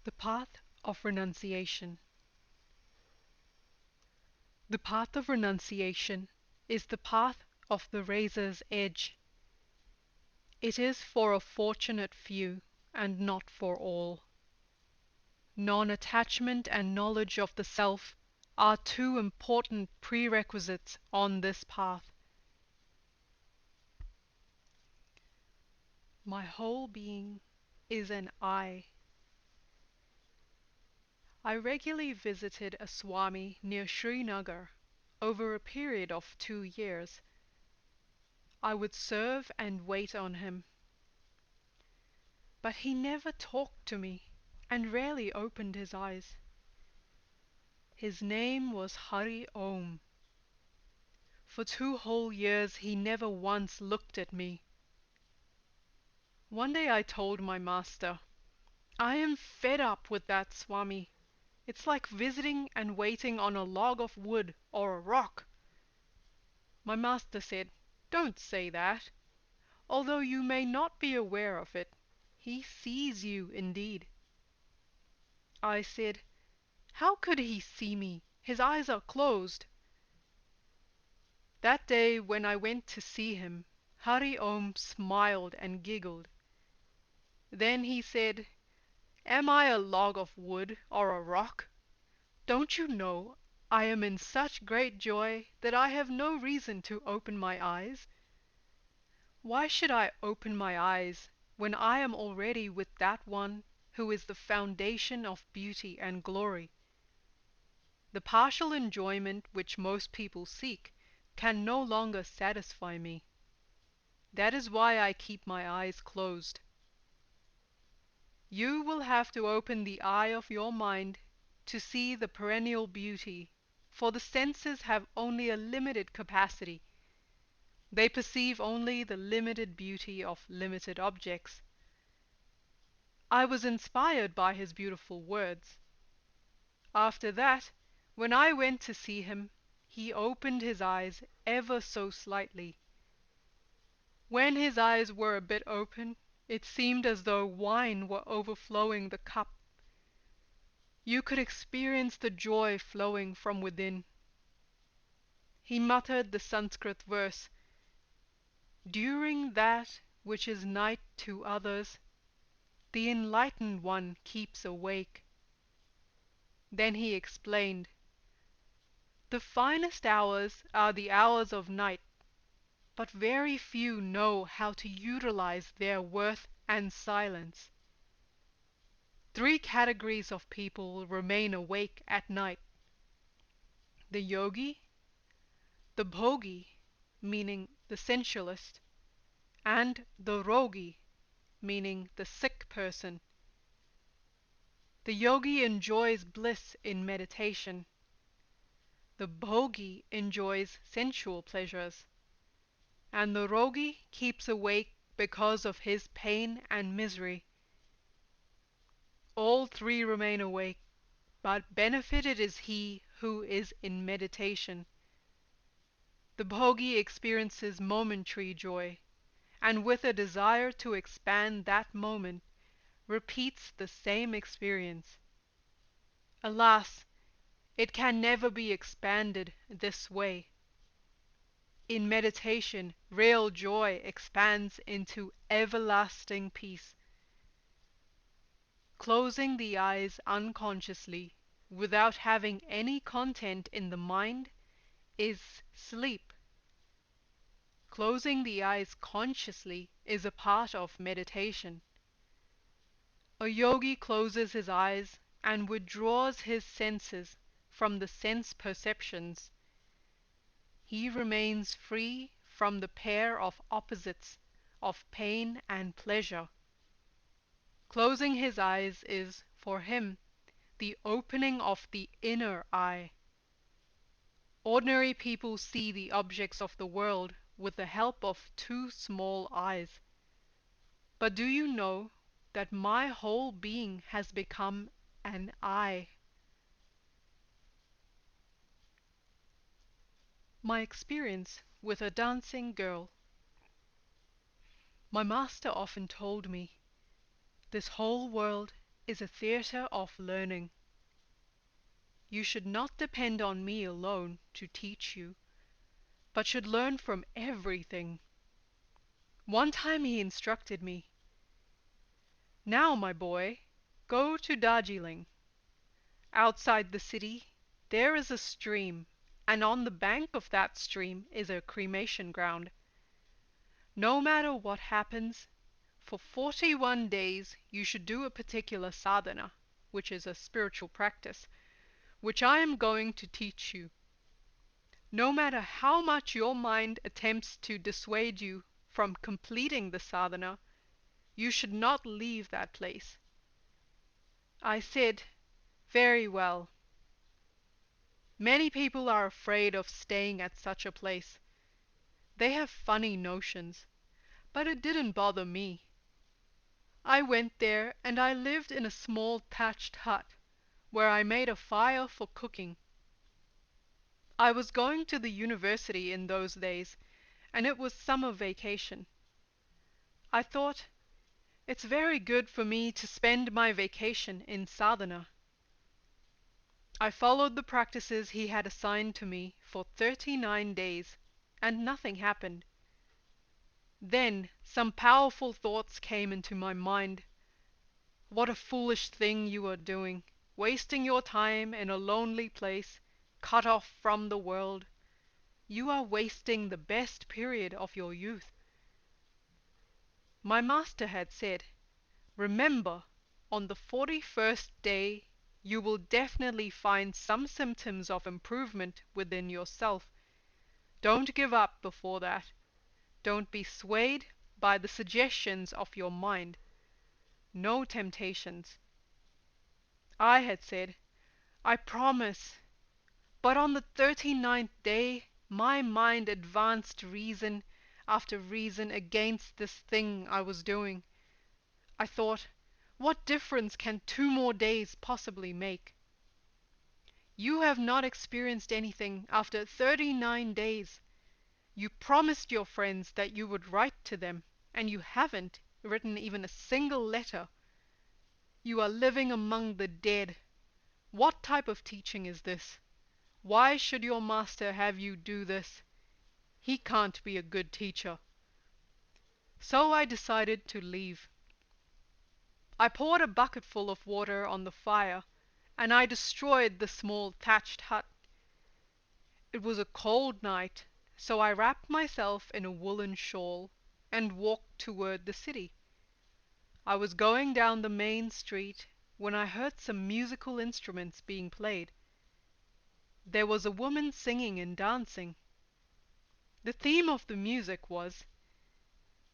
The path of renunciation. The path of renunciation is the path of the razor's edge. It is for a fortunate few and not for all. Non-attachment and knowledge of the self are two important prerequisites on this path. My whole being is an I. I regularly visited a Swami near Srinagar over a period of 2 years. I would serve and wait on him. But he never talked to me and rarely opened his eyes. His name was Hari Om. For 2 whole years he never once looked at me. One day I told my master, "I am fed up with that Swami. It's like visiting and waiting on a log of wood or a rock." My master said, "Don't say that. Although you may not be aware of it, he sees you indeed." I said, "How could he see me? His eyes are closed." That day when I went to see him, Hari Om smiled and giggled. Then he said, "Am I a log of wood or a rock? Don't you know I am in such great joy that I have no reason to open my eyes? Why should I open my eyes when I am already with that one who is the foundation of beauty and glory? The partial enjoyment which most people seek can no longer satisfy me. That is why I keep my eyes closed." You will have to open the eye of your mind to see the perennial beauty, for the senses have only a limited capacity. They perceive only the limited beauty of limited objects. I was inspired by his beautiful words. After that, when I went to see him, he opened his eyes ever so slightly. When his eyes were a bit open, it seemed as though wine were overflowing the cup. You could experience the joy flowing from within. He muttered the Sanskrit verse, "During that which is night to others, the enlightened one keeps awake." Then he explained, "The finest hours are the hours of night, but very few know how to utilize their worth and silence. 3 categories of people remain awake at night: the yogi, the bhogi, meaning the sensualist, and the rogi, meaning the sick person. The yogi enjoys bliss in meditation. The bhogi enjoys sensual pleasures. And the rogi keeps awake because of his pain and misery. All 3 remain awake, but benefited is he who is in meditation. The bhogi experiences momentary joy, and with a desire to expand that moment, repeats the same experience. Alas, it can never be expanded this way. In meditation, real joy expands into everlasting peace. Closing the eyes unconsciously, without having any content in the mind, is sleep. Closing the eyes consciously is a part of meditation. A yogi closes his eyes and withdraws his senses from the sense perceptions. He remains free from the pair of opposites of pain and pleasure. Closing his eyes is, for him, the opening of the inner eye. Ordinary people see the objects of the world with the help of 2 small eyes. But do you know that my whole being has become an eye? My experience with a dancing girl. My master often told me, "This whole world is a theater of learning. You should not depend on me alone to teach you, but should learn from everything. One time he instructed me, "Now, my boy, go to Darjeeling. Outside the city there is a stream, and on the bank of that stream is a cremation ground. No matter what happens, for 41 days you should do a particular sadhana, which is a spiritual practice, which I am going to teach you. No matter how much your mind attempts to dissuade you from completing the sadhana, you should not leave that place." I said, "Very well." Many people are afraid of staying at such a place. They have funny notions, but it didn't bother me. I went there and I lived in a small thatched hut, where I made a fire for cooking. I was going to the university in those days, and it was summer vacation. I thought, it's very good for me to spend my vacation in sadhana. I followed the practices he had assigned to me for 39 days, and nothing happened. Then some powerful thoughts came into my mind. What a foolish thing you are doing, wasting your time in a lonely place, cut off from the world. You are wasting the best period of your youth. My master had said, "Remember, on the 41st day you will definitely find some symptoms of improvement within yourself. Don't give up before that. Don't be swayed by the suggestions of your mind. No temptations." I had said, "I promise." But on the 39th day my mind advanced reason after reason against this thing I was doing. I thought, what difference can 2 more days possibly make? You have not experienced anything after 39 days. You promised your friends that you would write to them, and you haven't written even a single letter. You are living among the dead. What type of teaching is this? Why should your master have you do this? He can't be a good teacher. So I decided to leave. I poured a bucketful of water on the fire, and I destroyed the small thatched hut. It was a cold night, so I wrapped myself in a woolen shawl and walked toward the city. I was going down the main street when I heard some musical instruments being played. There was a woman singing and dancing. The theme of the music was,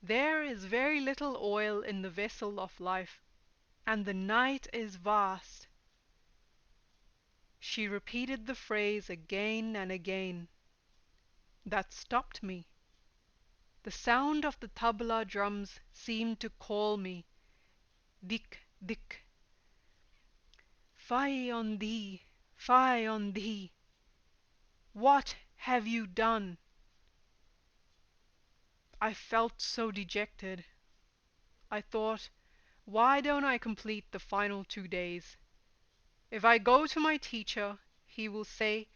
"There is very little oil in the vessel of life, and the night is vast." She repeated the phrase again and again. That stopped me. The sound of the tabla drums seemed to call me, "Dik, dik." "Fie on thee, fie on thee. What have you done?" I felt so dejected. I thought, why don't I complete the final 2 days? If I go to my teacher, he will say,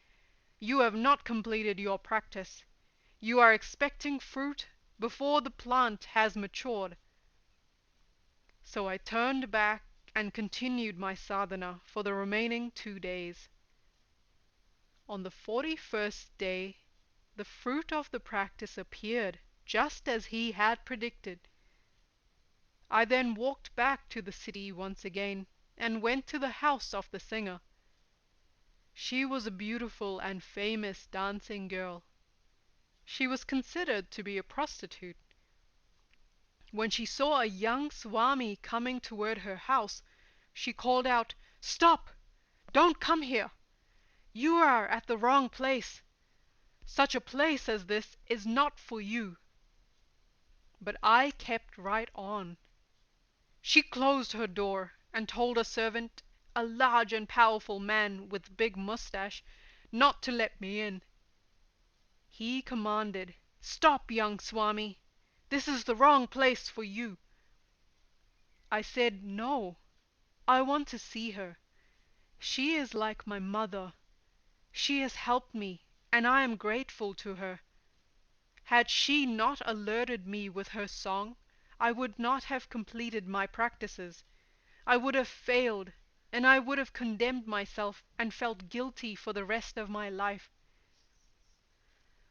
"You have not completed your practice. You are expecting fruit before the plant has matured." So I turned back and continued my sadhana for the remaining 2 days. On the 41st day, the fruit of the practice appeared just as he had predicted. I then walked back to the city once again, and went to the house of the singer. She was a beautiful and famous dancing girl. She was considered to be a prostitute. When she saw a young Swami coming toward her house, she called out, "Stop! Don't come here! You are at the wrong place. Such a place as this is not for you." But I kept right on. She closed her door and told a servant, a large and powerful man with big mustache, not to let me in. He commanded, "Stop, young Swami. This is the wrong place for you." I said, "No." I want to see her. She is like my mother. She has helped me, and I am grateful to her. Had she not alerted me with her song, I would not have completed my practices. I would have failed, and I would have condemned myself and felt guilty for the rest of my life.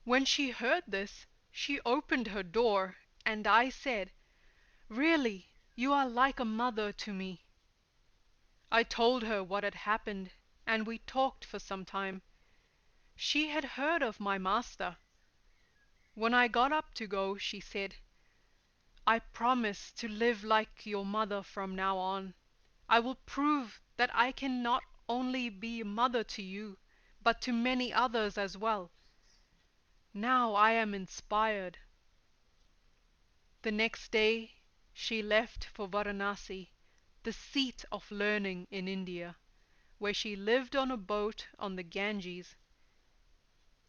When she heard this, she opened her door, and I said, "Really, you are like a mother to me." I told her what had happened, and we talked for some time. She had heard of my master. When I got up to go, she said, "I promise to live like your mother from now on. I will prove that I can not only be a mother to you, but to many others as well. Now I am inspired." The next day she left for Varanasi, the seat of learning in India, where she lived on a boat on the Ganges.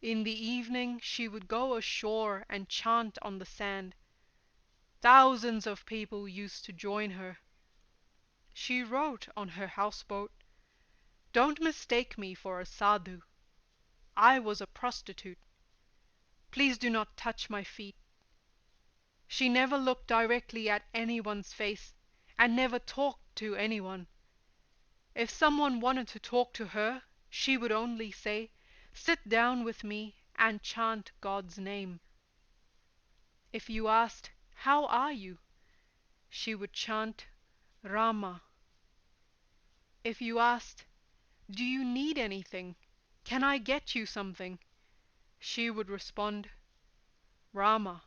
In the evening she would go ashore and chant on the sand. Thousands of people used to join her. She wrote on her houseboat, "Don't mistake me for a sadhu. I was a prostitute. Please do not touch my feet." She never looked directly at anyone's face, and never talked to anyone. If someone wanted to talk to her, she would only say, "Sit down with me and chant God's name." If you asked, "How are you?" she would chant Rama. If you asked, "Do you need anything? Can I get you something?" she would respond, Rama,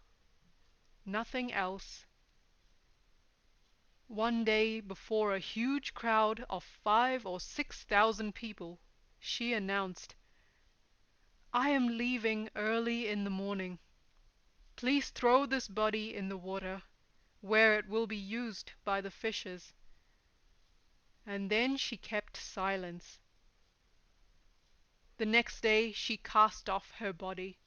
nothing else. One day, before a huge crowd of 5,000 or 6,000 people, she announced, "I am leaving early in the morning. Please throw this body in the water, where it will be used by the fishes." And then she kept silence. The next day she cast off her body.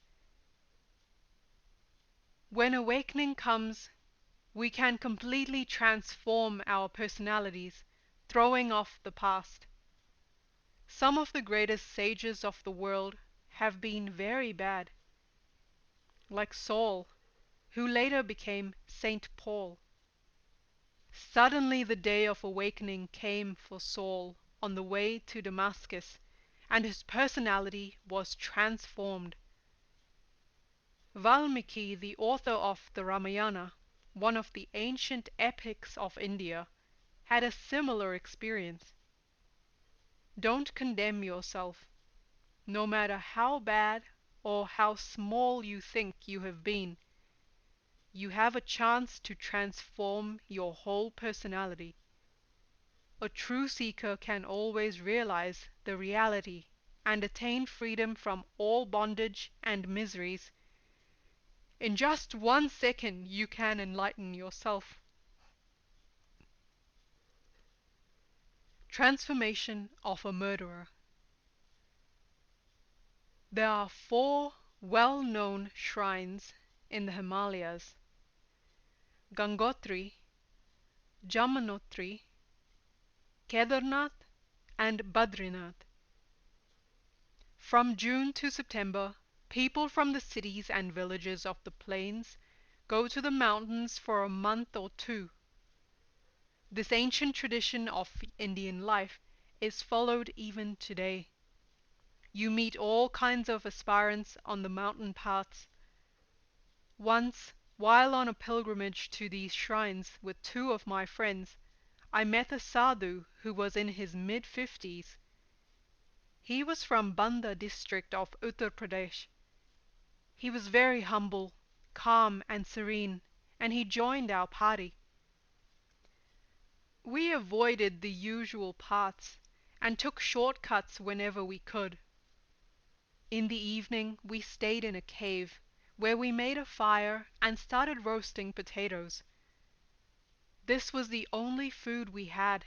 When awakening comes, we can completely transform our personalities, throwing off the past. Some of the greatest sages of the world have been very bad, like Saul, who later became Saint Paul. Suddenly the day of awakening came for Saul on the way to Damascus, and his personality was transformed. Valmiki, the author of the Ramayana, one of the ancient epics of India, had a similar experience. Don't condemn yourself, no matter how bad or how small you think you have been. You have a chance to transform your whole personality. A true seeker can always realize the reality and attain freedom from all bondage and miseries. In just 1 second you can enlighten yourself. Transformation of a murderer. There are 4 well-known shrines in the Himalayas: Gangotri, Jamunotri, Kedarnath, and Badrinath. From June to September, people from the cities and villages of the plains go to the mountains for a month or 2. This ancient tradition of Indian life is followed even today. You meet all kinds of aspirants on the mountain paths. Once, while on a pilgrimage to these shrines with 2 of my friends, I met a sadhu who was in his mid-50s. He was from Banda district of Uttar Pradesh. He was very humble, calm and serene, and he joined our party. We avoided the usual paths and took short cuts whenever we could. In the evening we stayed in a cave, where we made a fire and started roasting potatoes. This was the only food we had.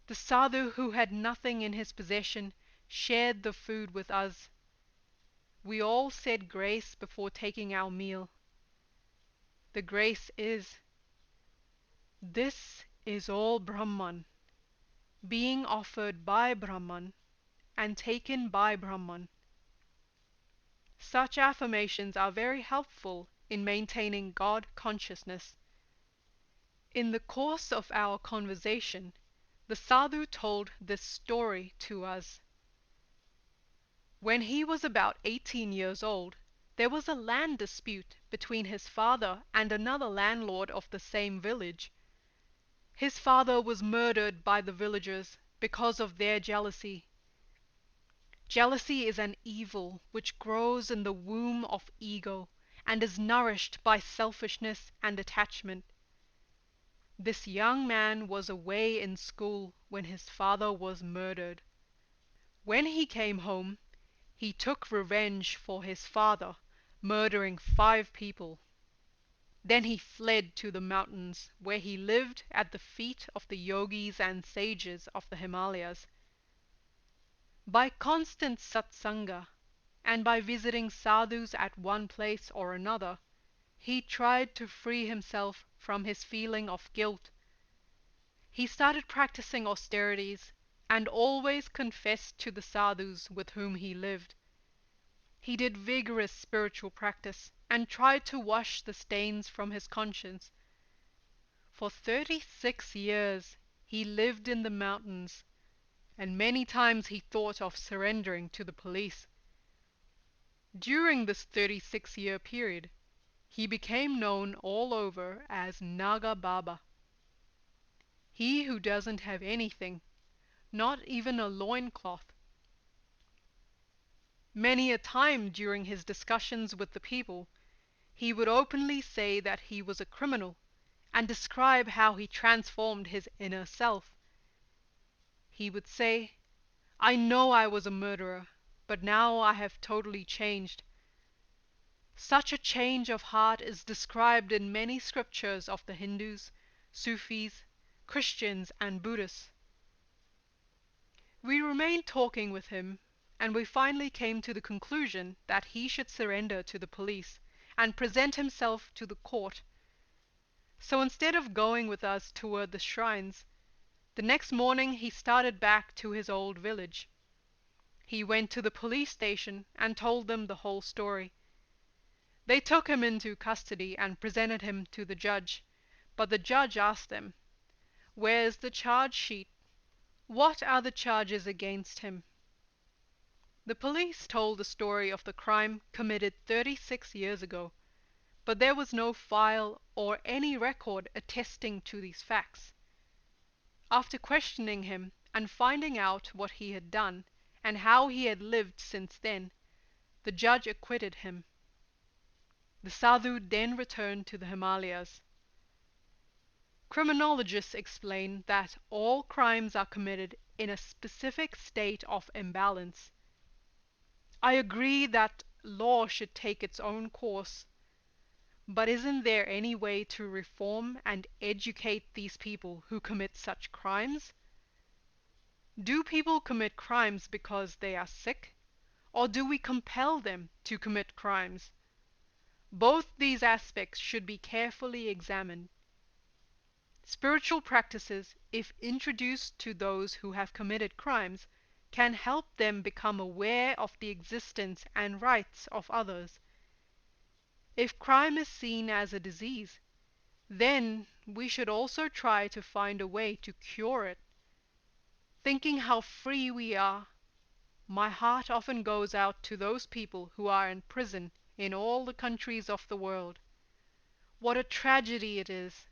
The sadhu, who had nothing in his possession, shared the food with us. We all said grace before taking our meal. The grace is, "This is all Brahman. being offered by Brahman and taken by Brahman. Such affirmations are very helpful in maintaining God consciousness. In the course of our conversation, the sadhu told this story to us. When he was about 18 years old, there was a land dispute between his father and another landlord of the same village. His father was murdered by the villagers because of their jealousy. Jealousy is an evil which grows in the womb of ego and is nourished by selfishness and attachment. This young man was away in school when his father was murdered. When he came home, he took revenge for his father, murdering 5 people. Then he fled to the mountains, where he lived at the feet of the yogis and sages of the Himalayas. By constant satsanga, and by visiting sadhus at one place or another, he tried to free himself from his feeling of guilt. He started practicing austerities, and always confessed to the sadhus with whom he lived. He did vigorous spiritual practice, and tried to wash the stains from his conscience. For 36 years he lived in the mountains, and many times he thought of surrendering to the police. During this 36-year period, he became known all over as Naga Baba. He who doesn't have anything, not even a loincloth. Many a time during his discussions with the people, he would openly say that he was a criminal, and describe how he transformed his inner self. He would say, "I know I was a murderer, but now I have totally changed." Such a change of heart is described in many scriptures of the Hindus, Sufis, Christians, and Buddhists. We remained talking with him, and we finally came to the conclusion that he should surrender to the police and present himself to the court. So instead of going with us toward the shrines, the next morning he started back to his old village. He went to the police station and told them the whole story. They took him into custody and presented him to the judge, but the judge asked them, "Where's the charge sheet? What are the charges against him?" The police told the story of the crime committed 36 years ago, but there was no file or any record attesting to these facts. After questioning him and finding out what he had done and how he had lived since then, the judge acquitted him. The sadhu then returned to the Himalayas. Criminologists explain that all crimes are committed in a specific state of imbalance. I agree that law should take its own course, but isn't there any way to reform and educate these people who commit such crimes? Do people commit crimes because they are sick, or do we compel them to commit crimes? Both these aspects should be carefully examined. Spiritual practices, if introduced to those who have committed crimes, can help them become aware of the existence and rights of others. If crime is seen as a disease, then we should also try to find a way to cure it. Thinking how free we are, my heart often goes out to those people who are in prison in all the countries of the world. What a tragedy it is!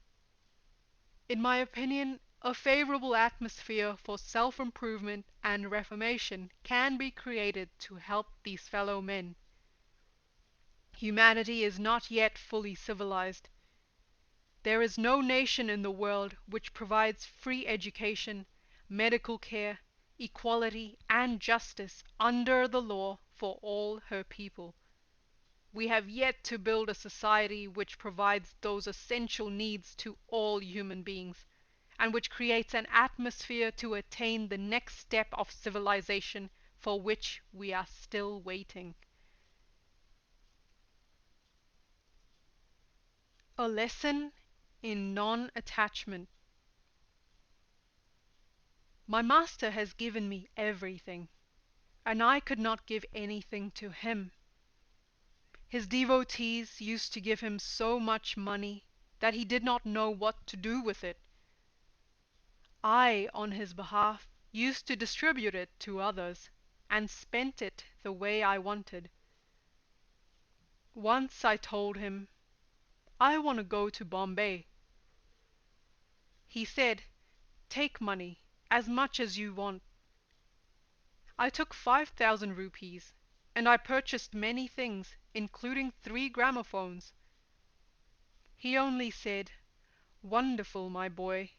In my opinion, a favorable atmosphere for self-improvement and reformation can be created to help these fellow men. Humanity is not yet fully civilized. There is no nation in the world which provides free education, medical care, equality, and justice under the law for all her people. We have yet to build a society which provides those essential needs to all human beings, and which creates an atmosphere to attain the next step of civilization for which we are still waiting. A lesson in non-attachment. My master has given me everything, and I could not give anything to him. His devotees used to give him so much money that he did not know what to do with it. I, on his behalf, used to distribute it to others, and spent it the way I wanted. Once I told him, "I want to go to Bombay." He said, "Take money, as much as you want." I took 5,000 rupees, and I purchased many things, including 3 gramophones. He only said, "Wonderful, my boy.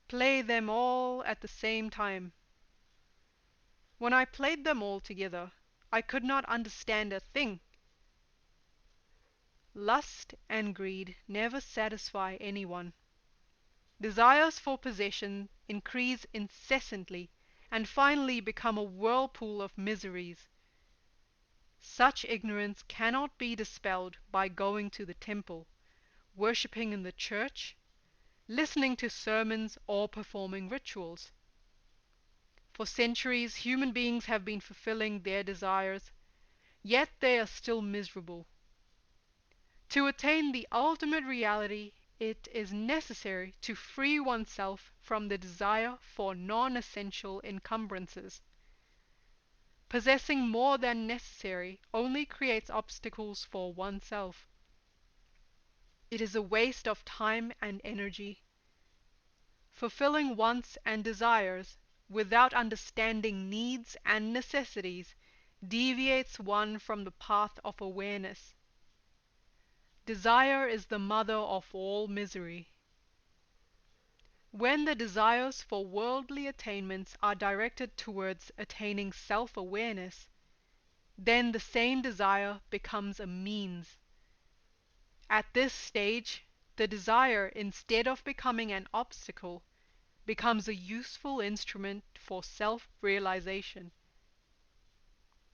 Play them all at the same time." When I played them all together, I could not understand a thing. Lust and greed never satisfy anyone. Desires for possession increase incessantly and finally become a whirlpool of miseries. Such ignorance cannot be dispelled by going to the temple, worshipping in the church, listening to sermons, or performing rituals. For centuries, human beings have been fulfilling their desires, yet they are still miserable. To attain the ultimate reality, it is necessary to free oneself from the desire for non-essential encumbrances. Possessing more than necessary only creates obstacles for oneself. It is a waste of time and energy. Fulfilling wants and desires without understanding needs and necessities deviates one from the path of awareness. Desire is the mother of all misery. When the desires for worldly attainments are directed towards attaining self-awareness, then the same desire becomes a means. At this stage, the desire, instead of becoming an obstacle, becomes a useful instrument for self-realization.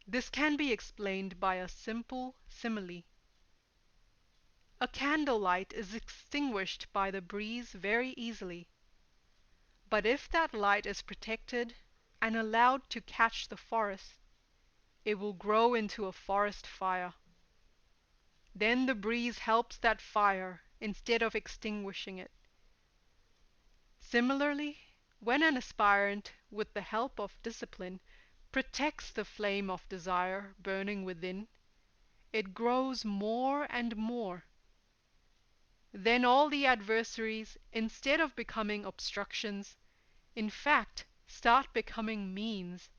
This can be explained by a simple simile. A candle light is extinguished by the breeze very easily. But if that light is protected and allowed to catch the forest, it will grow into a forest fire. Then the breeze helps that fire instead of extinguishing it. Similarly, when an aspirant, with the help of discipline, protects the flame of desire burning within, it grows more and more. Then all the adversaries, instead of becoming obstructions, in fact, start becoming means.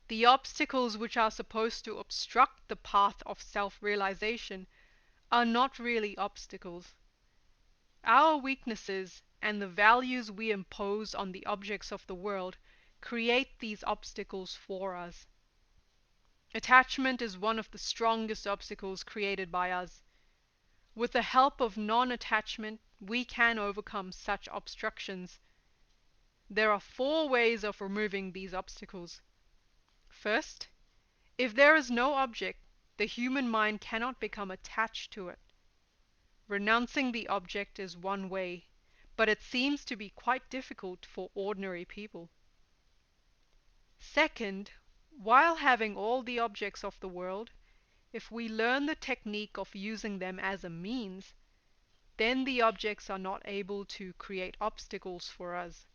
The obstacles which are supposed to obstruct the path of self-realization are not really obstacles. Our weaknesses and the values we impose on the objects of the world create these obstacles for us. Attachment is one of the strongest obstacles created by us. With the help of non-attachment, we can overcome such obstructions. There are 4 ways of removing these obstacles. First, if there is no object, the human mind cannot become attached to it. Renouncing the object is one way, but it seems to be quite difficult for ordinary people. Second, while having all the objects of the world, if we learn the technique of using them as a means, then the objects are not able to create obstacles for us.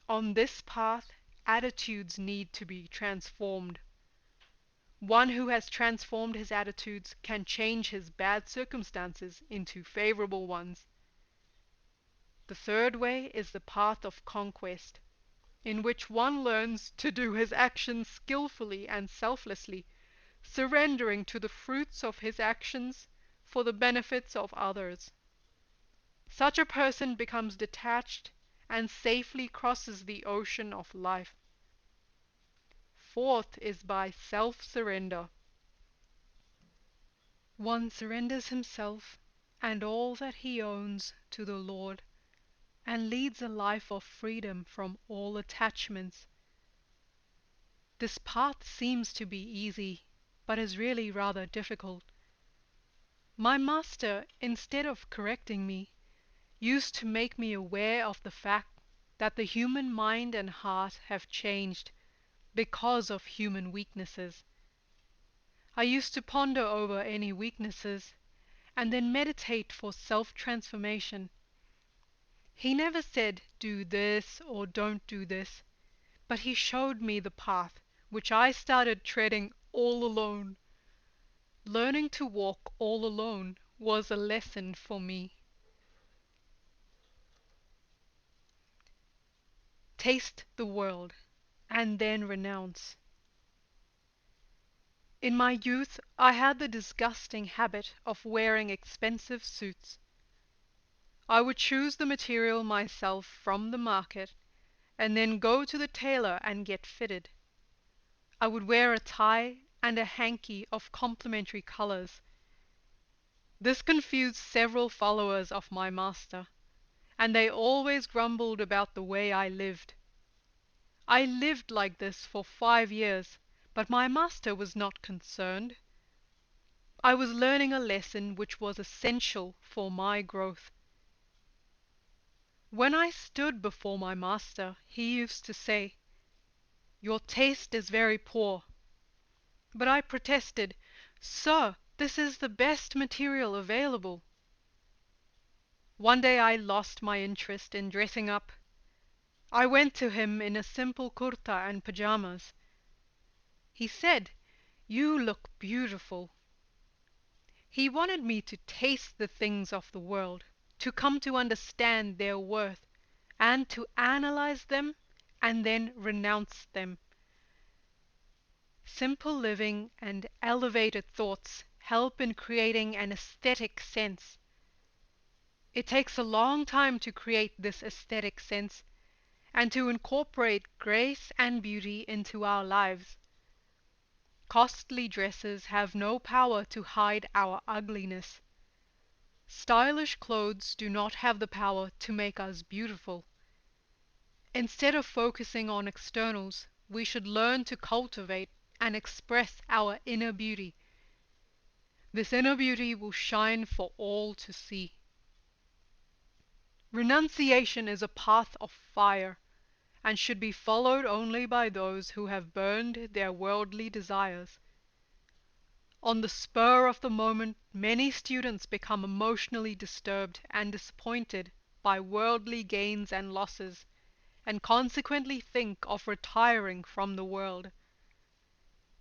On this path, attitudes need to be transformed. One who has transformed his attitudes can change his bad circumstances into favorable ones. The third way is the path of conquest, in which one learns to do his actions skillfully and selflessly, surrendering to the fruits of his actions for the benefits of others. Such a person becomes detached and safely crosses the ocean of life. Fourth is by self-surrender. One surrenders himself and all that he owns to the Lord, and leads a life of freedom from all attachments. This path seems to be easy, but is really rather difficult. My master, instead of correcting me, used to make me aware of the fact that the human mind and heart have changed because of human weaknesses. I used to ponder over any weaknesses and then meditate for self-transformation. He never said, do this or don't do this, but he showed me the path, which I started treading all alone. Learning to walk all alone was a lesson for me. Taste the world, and then renounce. In my youth, I had the disgusting habit of wearing expensive suits. I would choose the material myself from the market, and then go to the tailor and get fitted. I would wear a tie and a hanky of complementary colors. This confused several followers of my master, and they always grumbled about the way I lived. I lived like this for 5 years, but my master was not concerned. I was learning a lesson which was essential for my growth. When I stood before my master, he used to say, "Your taste is very poor." But I protested, "Sir, this is the best material available." One day I lost my interest in dressing up. I went to him in a simple kurta and pajamas. He said, "You look beautiful." He wanted me to taste the things of the world, to come to understand their worth, and to analyze them and then renounce them. Simple living and elevated thoughts help in creating an aesthetic sense. It takes a long time to create this aesthetic sense and to incorporate grace and beauty into our lives. Costly dresses have no power to hide our ugliness. Stylish clothes do not have the power to make us beautiful. Instead of focusing on externals, we should learn to cultivate and express our inner beauty. This inner beauty will shine for all to see. Renunciation is a path of fire, and should be followed only by those who have burned their worldly desires. On the spur of the moment, many students become emotionally disturbed and disappointed by worldly gains and losses, and consequently think of retiring from the world.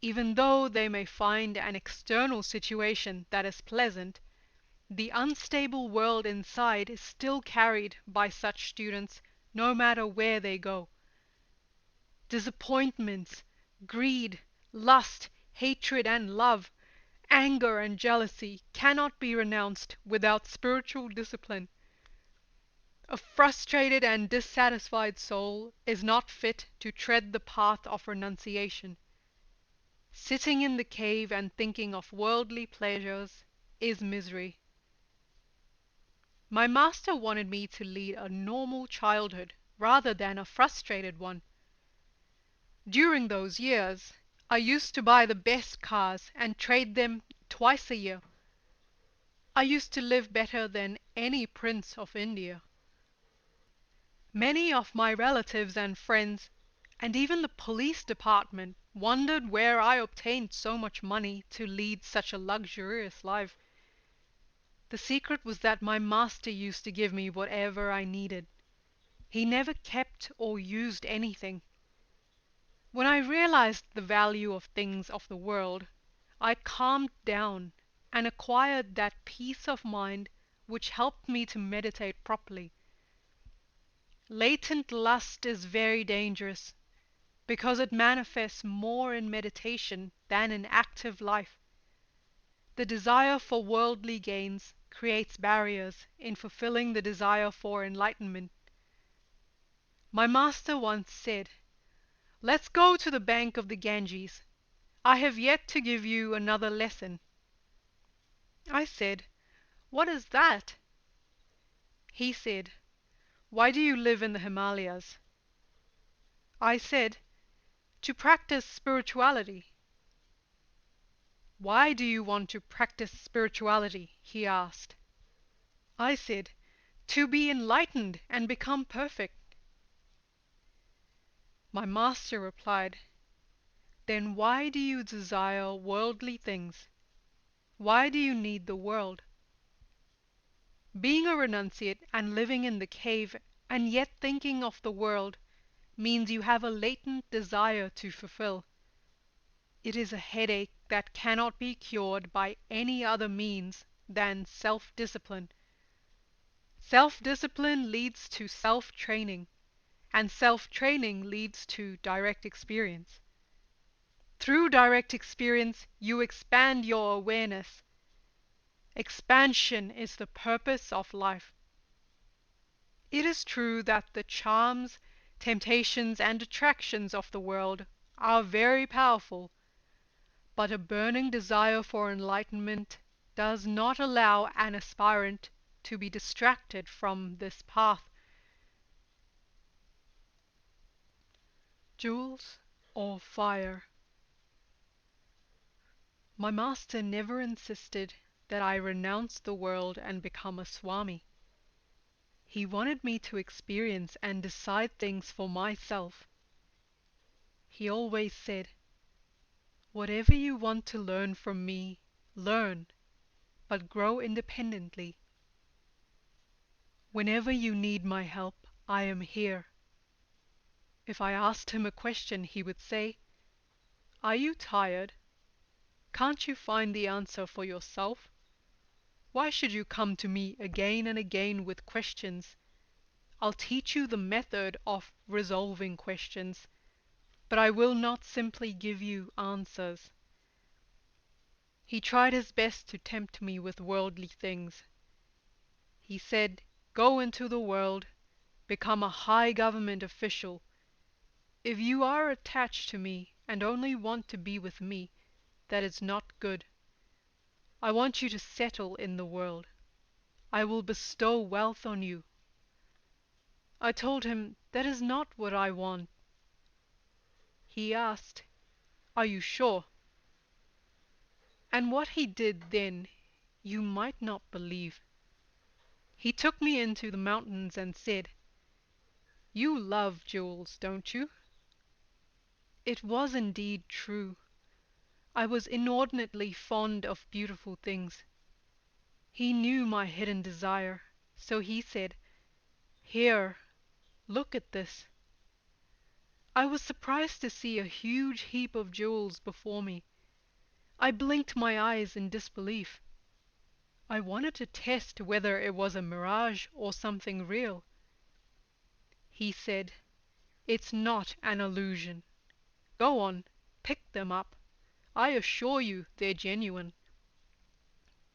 Even though they may find an external situation that is pleasant, the unstable world inside is still carried by such students no matter where they go. Disappointments, greed, lust, hatred and love, anger and jealousy cannot be renounced without spiritual discipline. A frustrated and dissatisfied soul is not fit to tread the path of renunciation. Sitting in the cave and thinking of worldly pleasures is misery. My master wanted me to lead a normal childhood rather than a frustrated one. During those years, I used to buy the best cars and trade them twice a year. I used to live better than any prince of India. Many of my relatives and friends, and even the police department, wondered where I obtained so much money to lead such a luxurious life. The secret was that my master used to give me whatever I needed. He never kept or used anything. When I realized the value of things of the world, I calmed down and acquired that peace of mind which helped me to meditate properly. Latent lust is very dangerous because it manifests more in meditation than in active life. The desire for worldly gains creates barriers in fulfilling the desire for enlightenment. My master once said, "Let's go to the bank of the Ganges. I have yet to give you another lesson." I said, "What is that?" He said, "Why do you live in the Himalayas?" I said, "To practice spirituality." "Why do you want to practice spirituality?" he asked. I said, "To be enlightened and become perfect." My master replied, "Then why do you desire worldly things? Why do you need the world? Being a renunciate and living in the cave and yet thinking of the world means you have a latent desire to fulfill. It is a headache that cannot be cured by any other means than self-discipline. Self-discipline leads to self-training, and self-training leads to direct experience. Through direct experience, you expand your awareness. Expansion is the purpose of life. It is true that the charms, temptations, and attractions of the world are very powerful, but a burning desire for enlightenment does not allow an aspirant to be distracted from this path. Jewels or fire? My master never insisted that I renounce the world and become a Swami. He wanted me to experience and decide things for myself. He always said, "Whatever you want to learn from me, learn, but grow independently. Whenever you need my help, I am here." If I asked him a question, he would say, "Are you tired? Can't you find the answer for yourself? Why should you come to me again and again with questions? I'll teach you the method of resolving questions, but I will not simply give you answers." He tried his best to tempt me with worldly things. He said, "Go into the world, become a high government official. If you are attached to me and only want to be with me, that is not good. I want you to settle in the world. I will bestow wealth on you." I told him, "That is not what I want." He asked, "Are you sure?" And what he did then you might not believe. He took me into the mountains and said, "You love jewels, don't you?" It was indeed true. I was inordinately fond of beautiful things. He knew my hidden desire, so he said, "Here, look at this." I was surprised to see a huge heap of jewels before me. I blinked my eyes in disbelief. I wanted to test whether it was a mirage or something real. He said, "It's not an illusion. Go on, pick them up. I assure you they're genuine.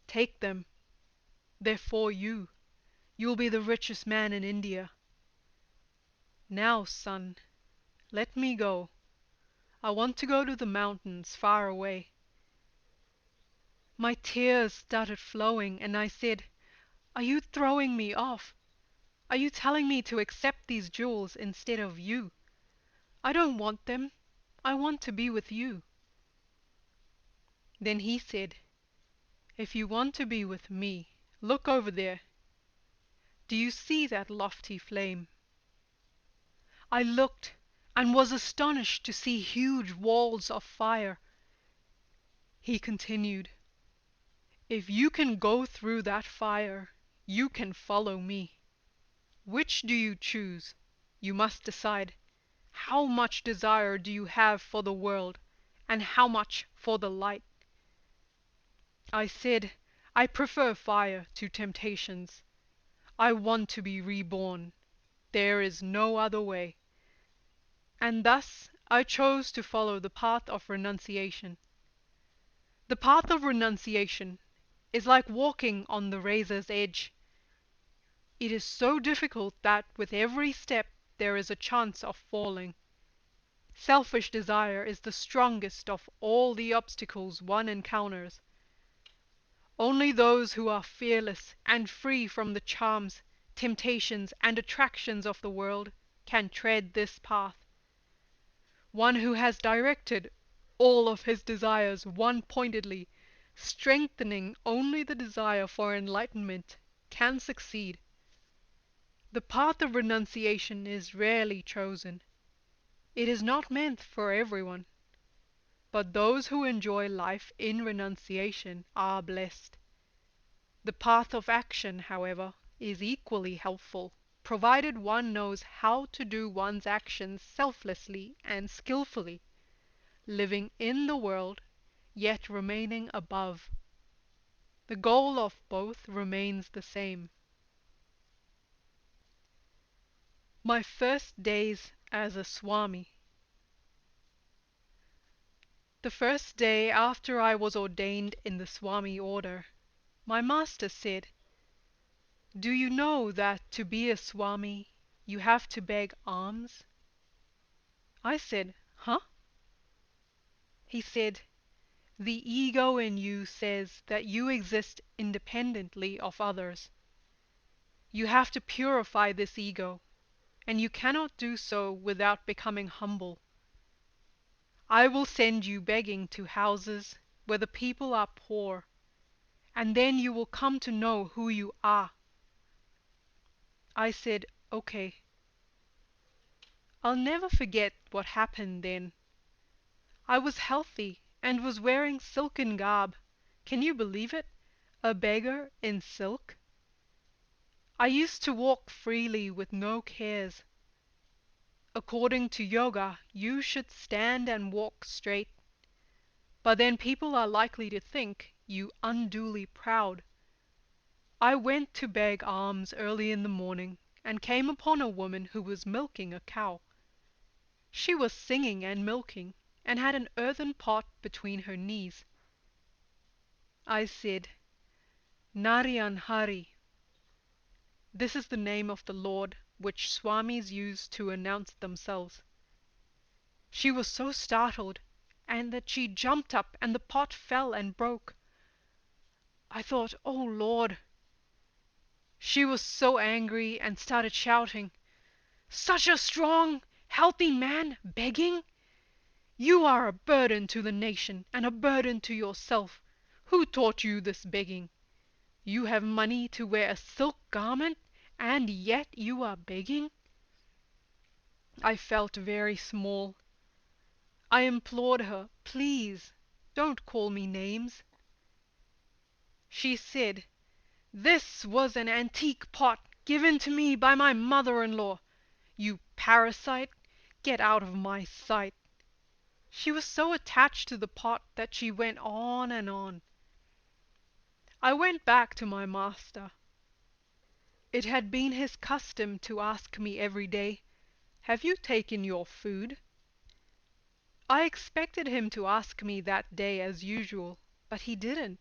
Take them. They're for you. You'll be the richest man in India. Now, son, let me go. I want to go to the mountains far away." My tears started flowing, and I said, "Are you throwing me off? Are you telling me to accept these jewels instead of you? I don't want them. I want to be with you." Then he said, "If you want to be with me, look over there. Do you see that lofty flame?" I looked and was astonished to see huge walls of fire. He continued, "If you can go through that fire, you can follow me. Which do you choose? You must decide. How much desire do you have for the world, and how much for the light?" I said, "I prefer fire to temptations. I want to be reborn. There is no other way." And thus I chose to follow the path of renunciation. The path of renunciation is like walking on the razor's edge. It is so difficult that with every step there is a chance of falling. Selfish desire is the strongest of all the obstacles one encounters. Only those who are fearless and free from the charms, temptations, and attractions of the world can tread this path. One who has directed all of his desires one-pointedly, strengthening only the desire for enlightenment, can succeed. The path of renunciation is rarely chosen. It is not meant for everyone, but those who enjoy life in renunciation are blessed. The path of action, however, is equally helpful, provided one knows how to do one's actions selflessly and skillfully, living in the world, yet remaining above. The goal of both remains the same. My first days as a Swami. The first day after I was ordained in the Swami order, my master said, "Do you know that to be a Swami you have to beg alms?" I said, "Huh?" He said, "The ego in you says that you exist independently of others. You have to purify this ego, and you cannot do so without becoming humble. I will send you begging to houses where the people are poor, and then you will come to know who you are." I said, "Okay." I'll never forget what happened then. I was healthy and was wearing silken garb. Can you believe it? A beggar in silk. I used to walk freely with no cares. According to yoga, you should stand and walk straight, but then people are likely to think you unduly proud. I went to beg alms early in the morning and came upon a woman who was milking a cow. She was singing and milking, and had an earthen pot between her knees. I said, "Narayan Hari." This is the name of the Lord which Swamis use to announce themselves. She was so startled, and that she jumped up, and the pot fell and broke. I thought, "Oh Lord." She was so angry and started shouting, "Such a strong, healthy man begging! You are a burden to the nation and a burden to yourself. Who taught you this begging? You have money to wear a silk garment, and yet you are begging." I felt very small. I implored her, "Please, don't call me names." She said, "This was an antique pot given to me by my mother-in-law. You parasite, get out of my sight." She was so attached to the pot that she went on and on. I went back to my master. It had been his custom to ask me every day, "Have you taken your food?" I expected him to ask me that day as usual, but he didn't.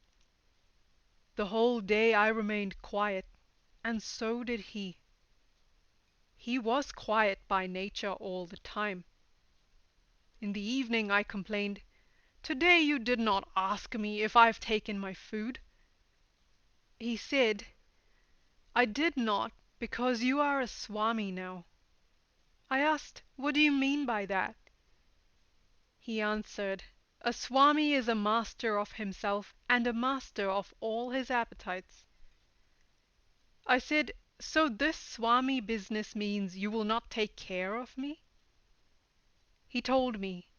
The whole day I remained quiet, and so did he. He was quiet by nature all the time. In the evening I complained, "Today you did not ask me if I've taken my food." He said, "I did not, because you are a Swami now." I asked, "What do you mean by that?" He answered, "A Swami is a master of himself and a master of all his appetites." I said, "So this Swami business means you will not take care of me?" He told me,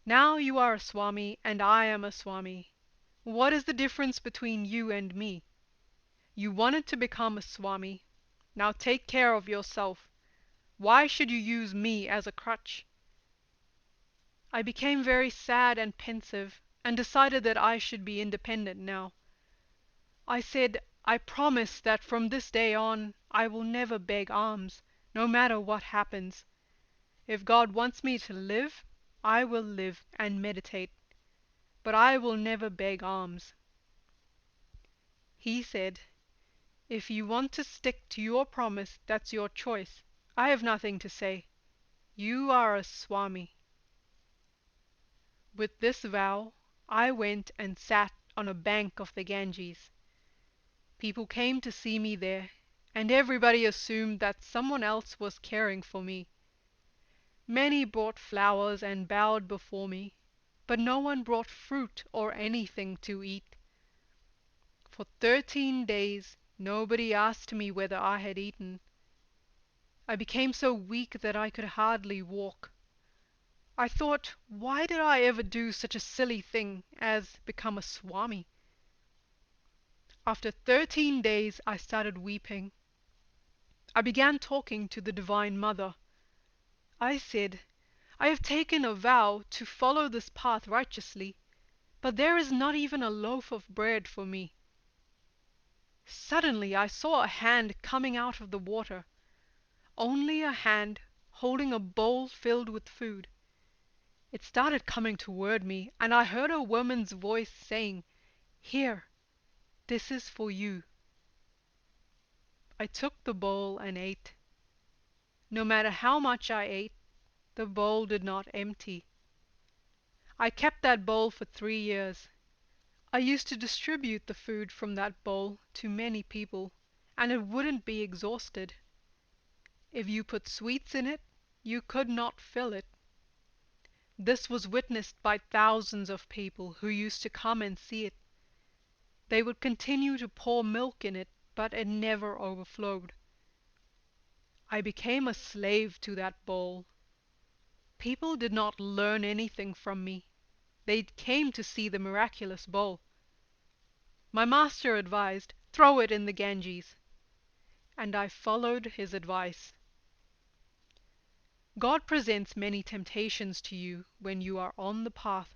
"Now you are a Swami and I am a Swami. What is the difference between you and me? You wanted to become a Swami. Now take care of yourself. Why should you use me as a crutch?" I became very sad and pensive, and decided that I should be independent now. I said, "I promise that from this day on I will never beg alms, no matter what happens. If God wants me to live, I will live and meditate, but I will never beg alms." He said, "If you want to stick to your promise, that's your choice. I have nothing to say. You are a Swami." With this vow, I went and sat on a bank of the Ganges. People came to see me there, and everybody assumed that someone else was caring for me. Many brought flowers and bowed before me, but no one brought fruit or anything to eat. For 13 days nobody asked me whether I had eaten. I became so weak that I could hardly walk. I thought, why did I ever do such a silly thing as become a Swami? After 13 days, I started weeping. I began talking to the Divine Mother. I said, I have taken a vow to follow this path righteously, but there is not even a loaf of bread for me. Suddenly I saw a hand coming out of the water, only a hand holding a bowl filled with food. It started coming toward me, and I heard a woman's voice saying, "Here, this is for you." I took the bowl and ate. No matter how much I ate, the bowl did not empty. I kept that bowl for 3 years. I used to distribute the food from that bowl to many people, and it wouldn't be exhausted. If you put sweets in it, you could not fill it. This was witnessed by thousands of people who used to come and see it. They would continue to pour milk in it, but it never overflowed. I became a slave to that bowl. People did not learn anything from me. They came to see the miraculous bowl. My master advised, "Throw it in the Ganges," and I followed his advice. God presents many temptations to you when you are on the path.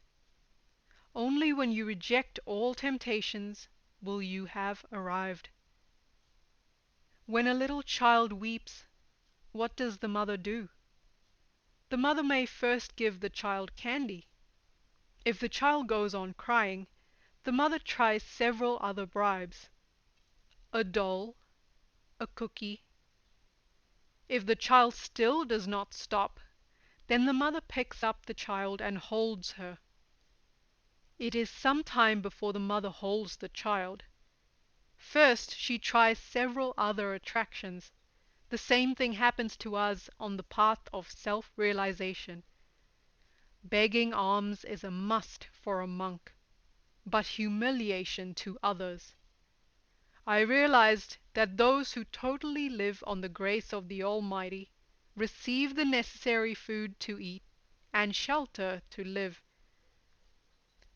Only when you reject all temptations will you have arrived. When a little child weeps, what does the mother do? The mother may first give the child candy. If the child goes on crying, the mother tries several other bribes: a doll, a cookie. If the child still does not stop, then the mother picks up the child and holds her. It is some time before the mother holds the child. First she tries several other attractions. The same thing happens to us on the path of self-realization. Begging alms is a must for a monk, but humiliation to others. I realized that those who totally live on the grace of the Almighty receive the necessary food to eat and shelter to live.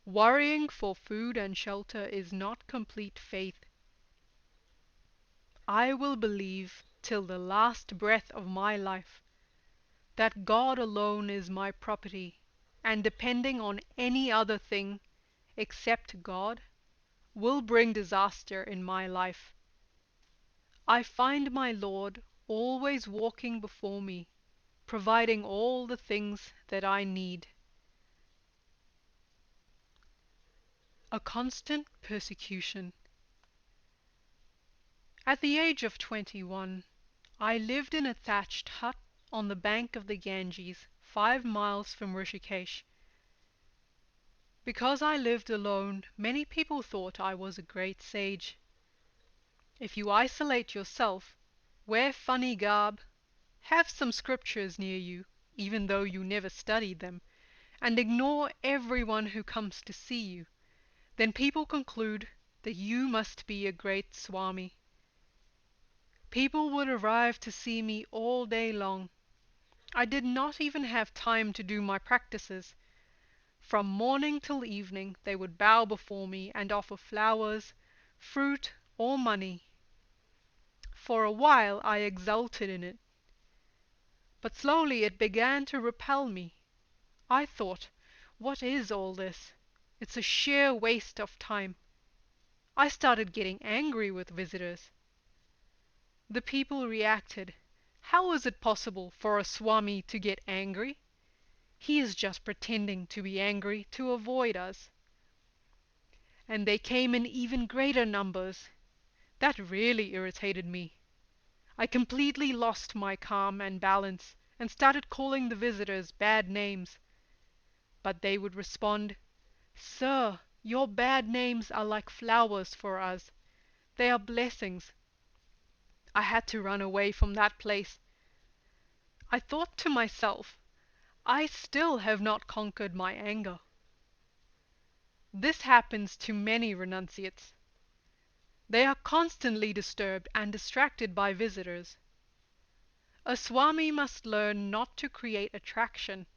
Worrying for food and shelter is not complete faith. I will believe till the last breath of my life that God alone is my property, and depending on any other thing except God will bring disaster in my life. I find my Lord always walking before me, providing all the things that I need. A constant persecution. At the age of 21, I lived in a thatched hut on the bank of the Ganges, 5 miles from Rishikesh. Because I lived alone, many people thought I was a great sage. If you isolate yourself, wear funny garb, have some scriptures near you, even though you never studied them, and ignore everyone who comes to see you, then people conclude that you must be a great Swami. People would arrive to see me all day long. I did not even have time to do my practices. From morning till evening they would bow before me and offer flowers, fruit, or money. For a while I exulted in it, but slowly it began to repel me. I thought, what is all this? It's a sheer waste of time. I started getting angry with visitors. The people reacted. How is it possible for a Swami to get angry? He is just pretending to be angry to avoid us. And they came in even greater numbers. That really irritated me. I completely lost my calm and balance and started calling the visitors bad names. But they would respond, "Sir, your bad names are like flowers for us. They are blessings." I had to run away from that place. I thought to myself, I still have not conquered my anger. This happens to many renunciates. They are constantly disturbed and distracted by visitors. A Swami must learn not to create attraction,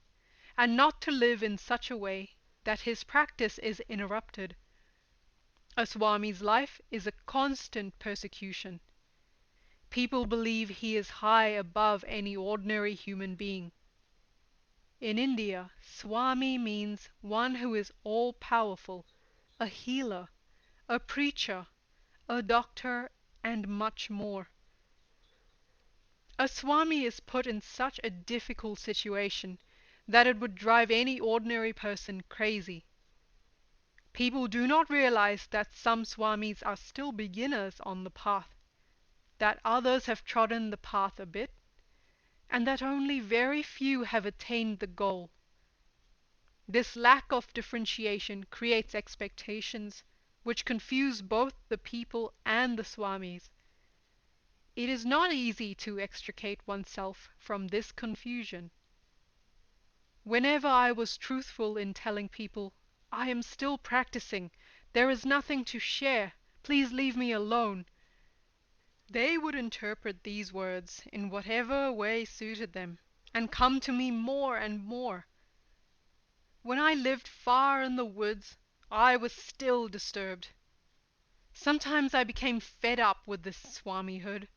and not to live in such a way that his practice is interrupted. A Swami's life is a constant persecution. People believe he is high above any ordinary human being. In India, Swami means one who is all-powerful, a healer, a preacher, a doctor, and much more. A Swami is put in such a difficult situation that it would drive any ordinary person crazy. People do not realize that some Swamis are still beginners on the path, that others have trodden the path a bit, and that only very few have attained the goal. This lack of differentiation creates expectations which confuse both the people and the Swamis. It is not easy to extricate oneself from this confusion. Whenever I was truthful in telling people, "I am still practicing, there is nothing to share, please leave me alone," they would interpret these words in whatever way suited them, and come to me more and more. When I lived far in the woods, I was still disturbed. Sometimes I became fed up with this Swamihood.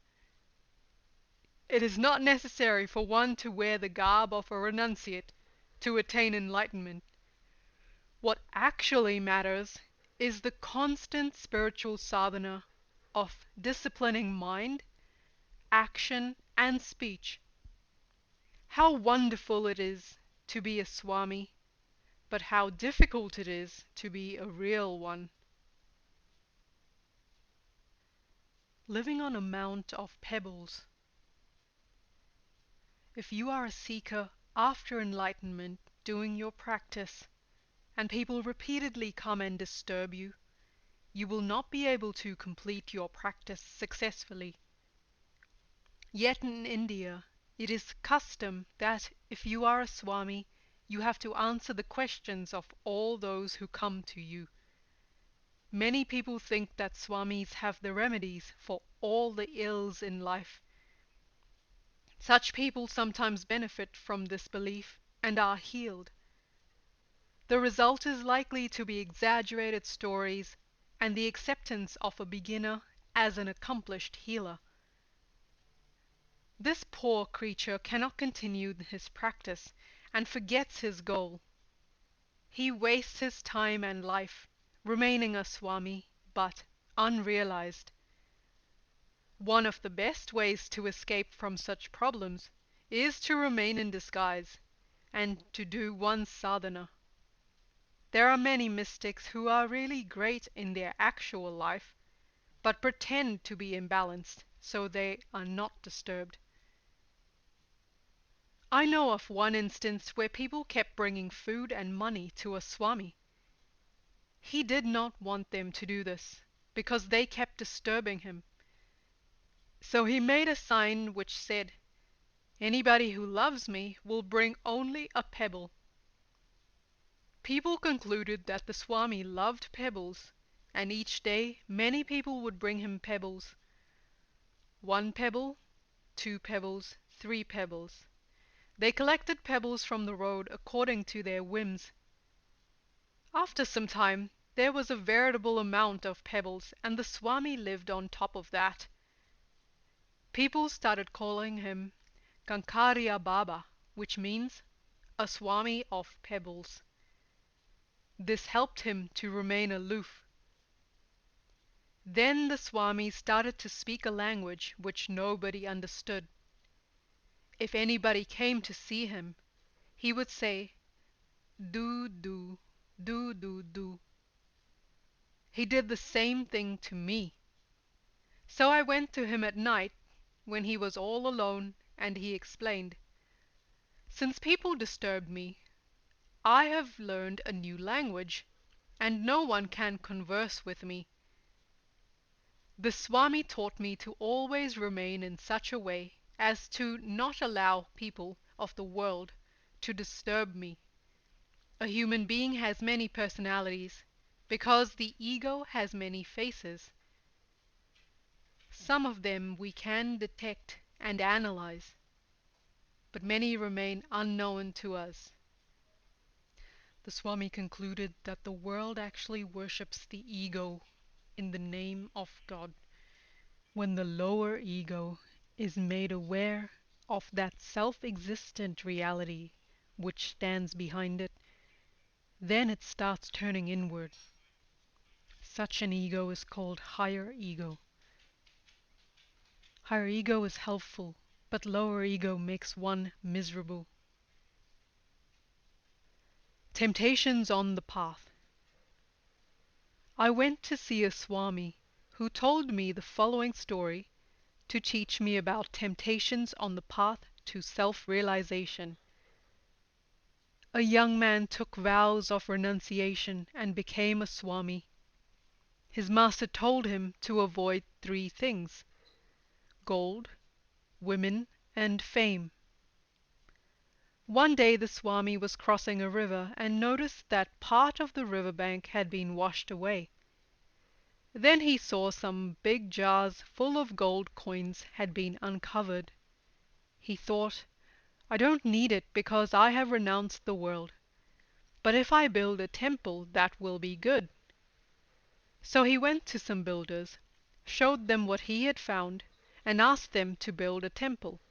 It is not necessary for one to wear the garb of a renunciate to attain enlightenment. What actually matters is the constant spiritual sadhana of disciplining mind, action, and speech. How wonderful it is to be a Swami, but how difficult it is to be a real one. Living on a mount of pebbles. If you are a seeker after enlightenment doing your practice, and people repeatedly come and disturb you, you will not be able to complete your practice successfully. Yet in India, it is custom that if you are a Swami, you have to answer the questions of all those who come to you. Many people think that Swamis have the remedies for all the ills in life. Such people sometimes benefit from this belief and are healed. The result is likely to be exaggerated stories and the acceptance of a beginner as an accomplished healer. This poor creature cannot continue his practice and forgets his goal. He wastes his time and life, remaining a Swami, but unrealized. One of the best ways to escape from such problems is to remain in disguise and to do one's sadhana. There are many mystics who are really great in their actual life, but pretend to be imbalanced so they are not disturbed. I know of one instance where people kept bringing food and money to a Swami. He did not want them to do this, because they kept disturbing him. So he made a sign which said, "Anybody who loves me will bring only a pebble." People concluded that the Swami loved pebbles, and each day many people would bring him pebbles. 1 pebble, 2 pebbles, 3 pebbles. They collected pebbles from the road according to their whims. After some time, there was a veritable amount of pebbles, and the Swami lived on top of that. People started calling him Kankaria Baba, which means a Swami of pebbles. This helped him to remain aloof. Then the Swami started to speak a language which nobody understood. If anybody came to see him, he would say, "Do, do, do, do, do." He did the same thing to me. So I went to him at night when he was all alone, and he explained, "Since people disturbed me, I have learned a new language, and no one can converse with me. The Swami taught me to always remain in such a way as to not allow people of the world to disturb me. A human being has many personalities, because the ego has many faces. Some of them we can detect and analyze, but many remain unknown to us. The Swami concluded that the world actually worships the ego in the name of God. When the lower ego is made aware of that self-existent reality which stands behind it, then it starts turning inward. Such an ego is called higher ego. Higher ego is helpful, but lower ego makes one miserable. Temptations on the path. I went to see a Swami who told me the following story to teach me about temptations on the path to self-realization. A young man took vows of renunciation and became a Swami. His master told him to avoid three things: gold, women, and fame. One day the Swami was crossing a river and noticed that part of the riverbank had been washed away. Then he saw some big jars full of gold coins had been uncovered. He thought, "I don't need it because I have renounced the world. But if I build a temple, that will be good." So he went to some builders, showed them what he had found, and asked them to build a temple.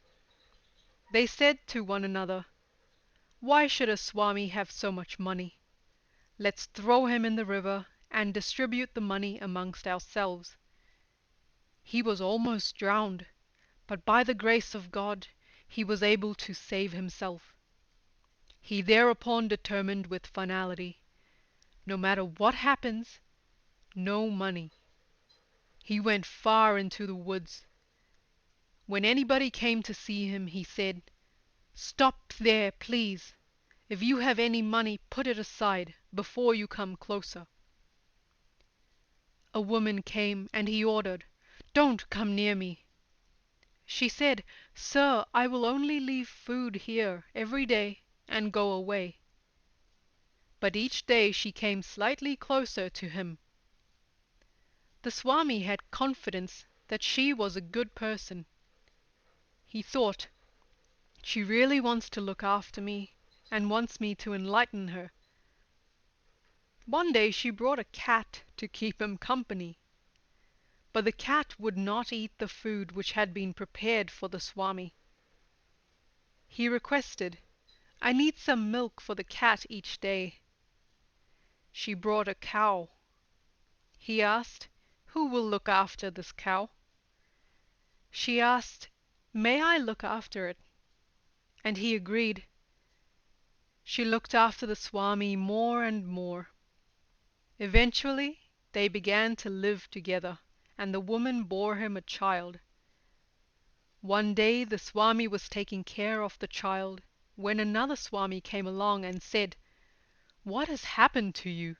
They said to one another, "Why should a Swami have so much money? Let's throw him in the river and distribute the money amongst ourselves." He was almost drowned, but by the grace of God he was able to save himself. He thereupon determined with finality, no matter what happens, no money. He went far into the woods. When anybody came to see him, he said, "Stop there, please. If you have any money, put it aside before you come closer." A woman came and he ordered, "Don't come near me." She said, "Sir, I will only leave food here every day and go away." But each day she came slightly closer to him. The Swami had confidence that she was a good person. He thought, "She really wants to look after me and wants me to enlighten her." One day she brought a cat to keep him company. But the cat would not eat the food which had been prepared for the Swami. He requested, "I need some milk for the cat each day." She brought a cow. He asked, "Who will look after this cow?" She asked, "May I look after it?" And he agreed. She looked after the Swami more and more. Eventually they began to live together, and the woman bore him a child. One day the Swami was taking care of the child when another Swami came along and said, "What has happened to you?"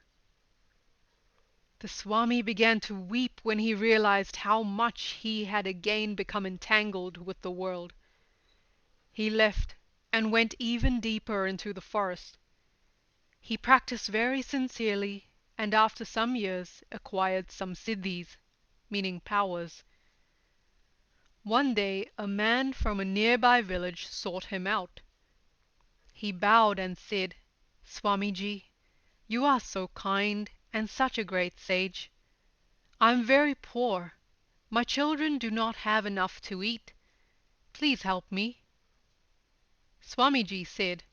The Swami began to weep when he realized how much he had again become entangled with the world. He left and went even deeper into the forest. He practiced very sincerely and after some years acquired some siddhis, meaning powers. One day a man from a nearby village sought him out. He bowed and said, "Swamiji, you are so kind and such a great sage. I am very poor. My children do not have enough to eat. Please help me." Swamiji said,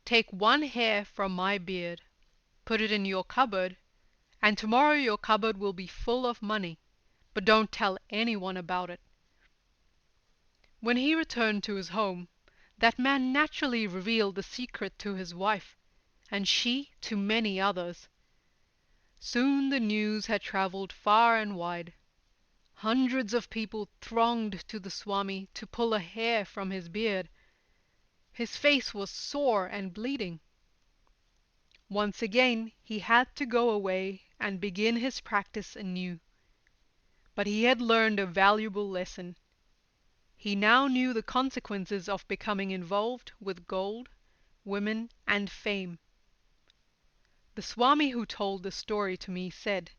"Take one hair from my beard, put it in your cupboard, and tomorrow your cupboard will be full of money, but don't tell anyone about it." When he returned to his home, that man naturally revealed the secret to his wife, and she to many others. Soon the news had traveled far and wide. Hundreds of people thronged to the Swami to pull a hair from his beard. His face was sore and bleeding. Once again he had to go away and begin his practice anew. But he had learned a valuable lesson. He now knew the consequences of becoming involved with gold, women, and fame. The Swami who told the story to me said,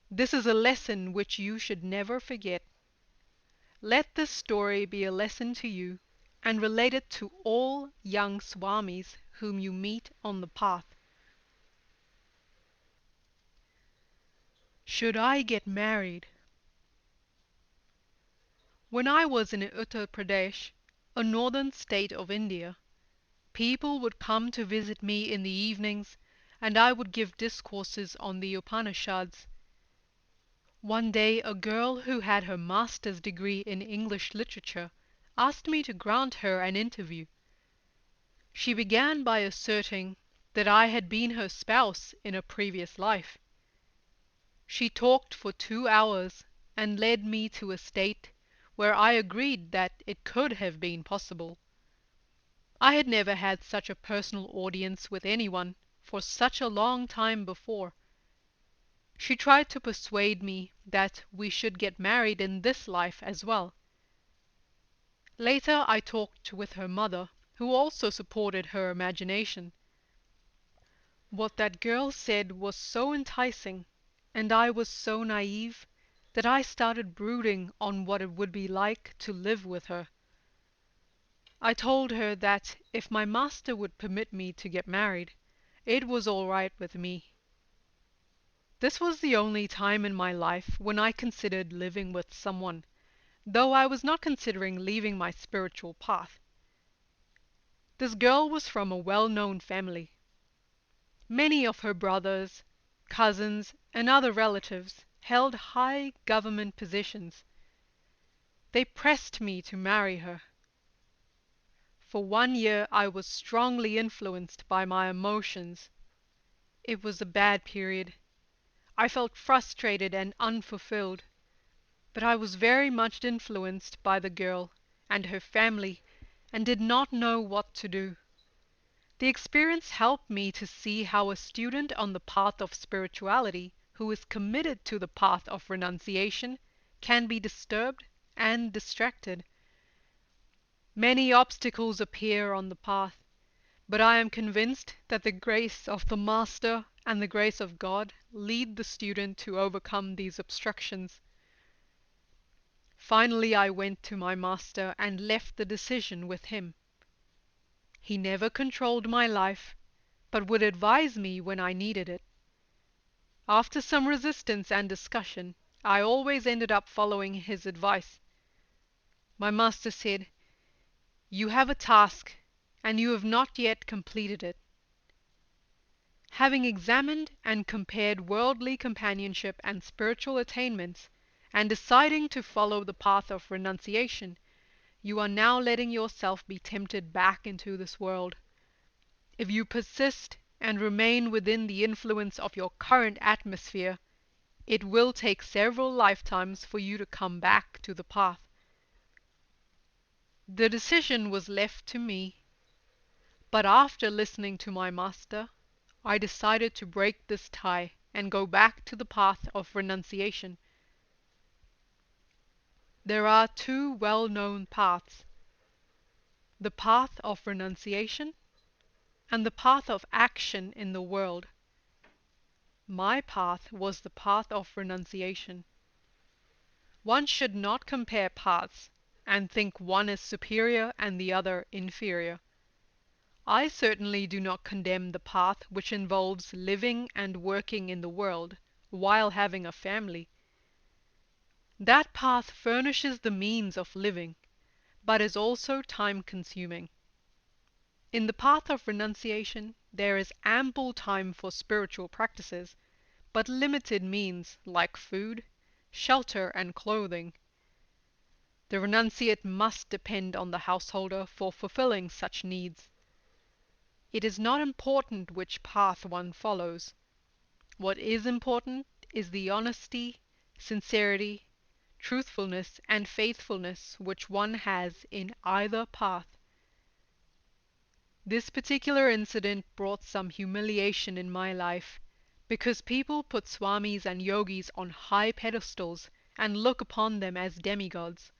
"This is a lesson which you should never forget. Let this story be a lesson to you, and relate it to all young Swamis whom you meet on the path. Should I get married? When I was in Uttar Pradesh, a northern state of India, people would come to visit me in the evenings, and I would give discourses on the Upanishads. One day a girl who had her master's degree in English literature asked me to grant her an interview. She began by asserting that I had been her spouse in a previous life. She talked for 2 hours and led me to a state where I agreed that it could have been possible. I had never had such a personal audience with anyone for such a long time before. She tried to persuade me that we should get married in this life as well. Later I talked with her mother, who also supported her imagination. What that girl said was so enticing, and I was so naive, that I started brooding on what it would be like to live with her. I told her that if my master would permit me to get married, it was all right with me. This was the only time in my life when I considered living with someone, though I was not considering leaving my spiritual path. This girl was from a well-known family. Many of her brothers, cousins, and other relatives held high government positions. They pressed me to marry her. For 1 year I was strongly influenced by my emotions. It was a bad period. I felt frustrated and unfulfilled, but I was very much influenced by the girl and her family and did not know what to do. The experience helped me to see how a student on the path of spirituality who is committed to the path of renunciation can be disturbed and distracted. Many obstacles appear on the path, but I am convinced that the grace of the Master and the grace of God lead the student to overcome these obstructions. Finally I went to my Master and left the decision with him. He never controlled my life, but would advise me when I needed it. After some resistance and discussion, I always ended up following his advice. My Master said, "You have a task, and you have not yet completed it." Having examined and compared worldly companionship and spiritual attainments, and deciding to follow the path of renunciation, you are now letting yourself be tempted back into this world. If you persist and remain within the influence of your current atmosphere, it will take several lifetimes for you to come back to the path. The decision was left to me, but after listening to my Master, I decided to break this tie and go back to the path of renunciation. There are 2 well-known paths: the path of renunciation and the path of action in the world. My path was the path of renunciation. One should not compare paths and think one is superior and the other inferior. I certainly do not condemn the path which involves living and working in the world while having a family. That path furnishes the means of living, but is also time-consuming. In the path of renunciation, there is ample time for spiritual practices, but limited means like food, shelter, and clothing. The renunciate must depend on the householder for fulfilling such needs. It is not important which path one follows. What is important is the honesty, sincerity, truthfulness, and faithfulness which one has in either path. This particular incident brought some humiliation in my life, because people put swamis and yogis on high pedestals and look upon them as demigods.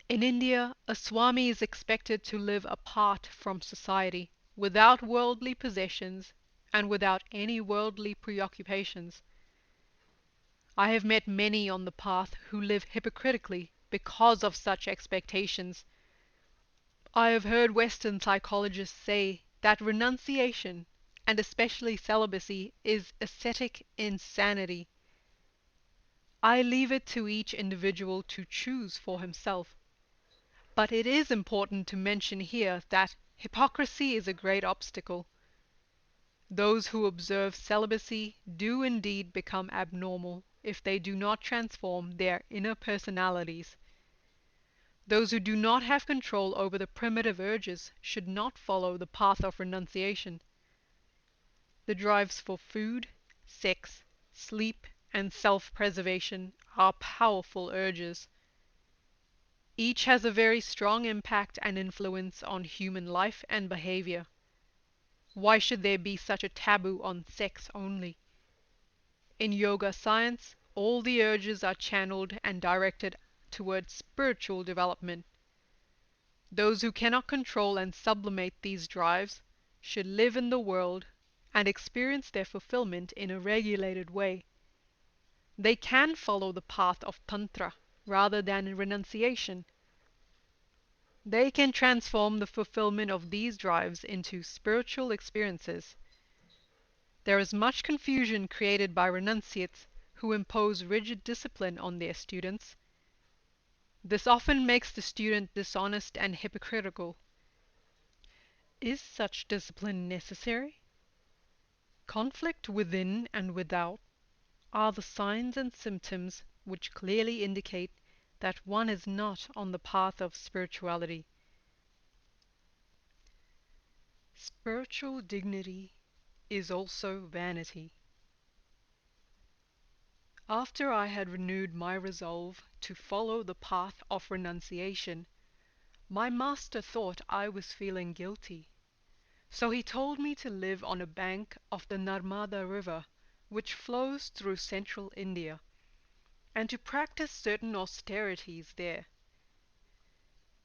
In India, a swami is expected to live apart from society, without worldly possessions and without any worldly preoccupations. I have met many on the path who live hypocritically because of such expectations. I have heard Western psychologists say that renunciation, and especially celibacy, is ascetic insanity. I leave it to each individual to choose for himself. But it is important to mention here that hypocrisy is a great obstacle. Those who observe celibacy do indeed become abnormal if they do not transform their inner personalities. Those who do not have control over the primitive urges should not follow the path of renunciation. The drives for food, sex, sleep, and self-preservation are powerful urges. Each has a very strong impact and influence on human life and behavior. Why should there be such a taboo on sex only? In yoga science, all the urges are channeled and directed towards spiritual development. Those who cannot control and sublimate these drives should live in the world and experience their fulfillment in a regulated way. They can follow the path of tantra rather than renunciation. They can transform the fulfillment of these drives into spiritual experiences. There is much confusion created by renunciates who impose rigid discipline on their students. This often makes the student dishonest and hypocritical. Is such discipline necessary? Conflict within and without are the signs and symptoms which clearly indicate that one is not on the path of spirituality. Spiritual dignity is also vanity. After I had renewed my resolve to follow the path of renunciation, my master thought I was feeling guilty. So he told me to live on a bank of the Narmada River, which flows through central India, and to practice certain austerities there.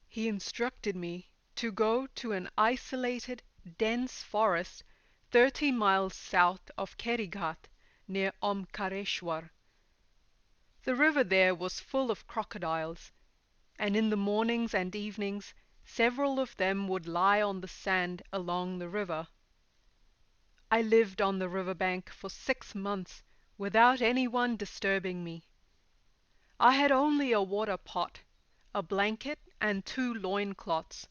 He instructed me to go to an isolated, dense forest 30 miles south of Kerighat, near Omkareshwar. The river there was full of crocodiles, and in the mornings and evenings several of them would lie on the sand along the river. I lived on the river bank for 6 months without anyone disturbing me. I had only a water pot, a blanket, and 2 loincloths.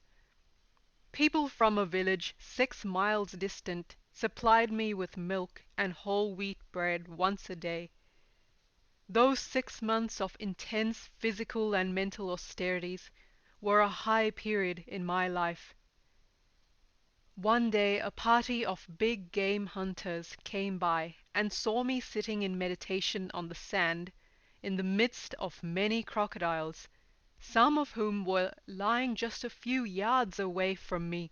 People from a village 6 miles distant supplied me with milk and whole wheat bread once a day. Those 6 months of intense physical and mental austerities were a high period in my life. One day a party of big game hunters came by and saw me sitting in meditation on the sand in the midst of many crocodiles, some of whom were lying just a few yards away from me.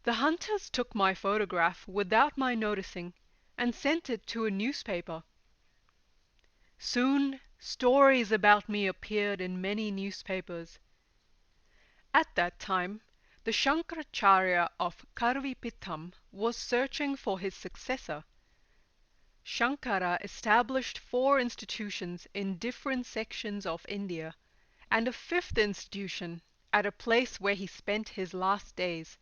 The hunters took my photograph without my noticing and sent it to a newspaper. Soon stories about me appeared in many newspapers. At that time, the Shankaracharya of Karvipitham was searching for his successor. Shankara established 4 institutions in different sections of India, and a 5th institution at a place where he spent his last days.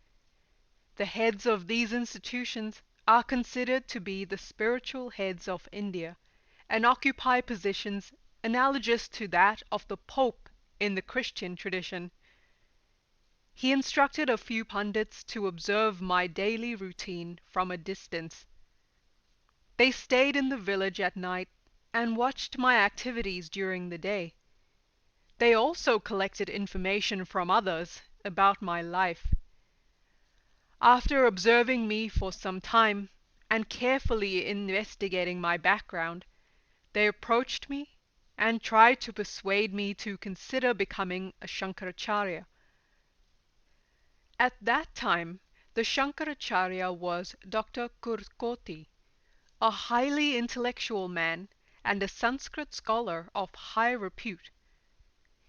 The heads of these institutions are considered to be the spiritual heads of India, and occupy positions analogous to that of the Pope in the Christian tradition. He instructed a few pundits to observe my daily routine from a distance. They stayed in the village at night and watched my activities during the day. They also collected information from others about my life. After observing me for some time and carefully investigating my background, they approached me and tried to persuade me to consider becoming a Shankaracharya. At that time, the Shankaracharya was Dr. Kurkoti, a highly intellectual man and a Sanskrit scholar of high repute.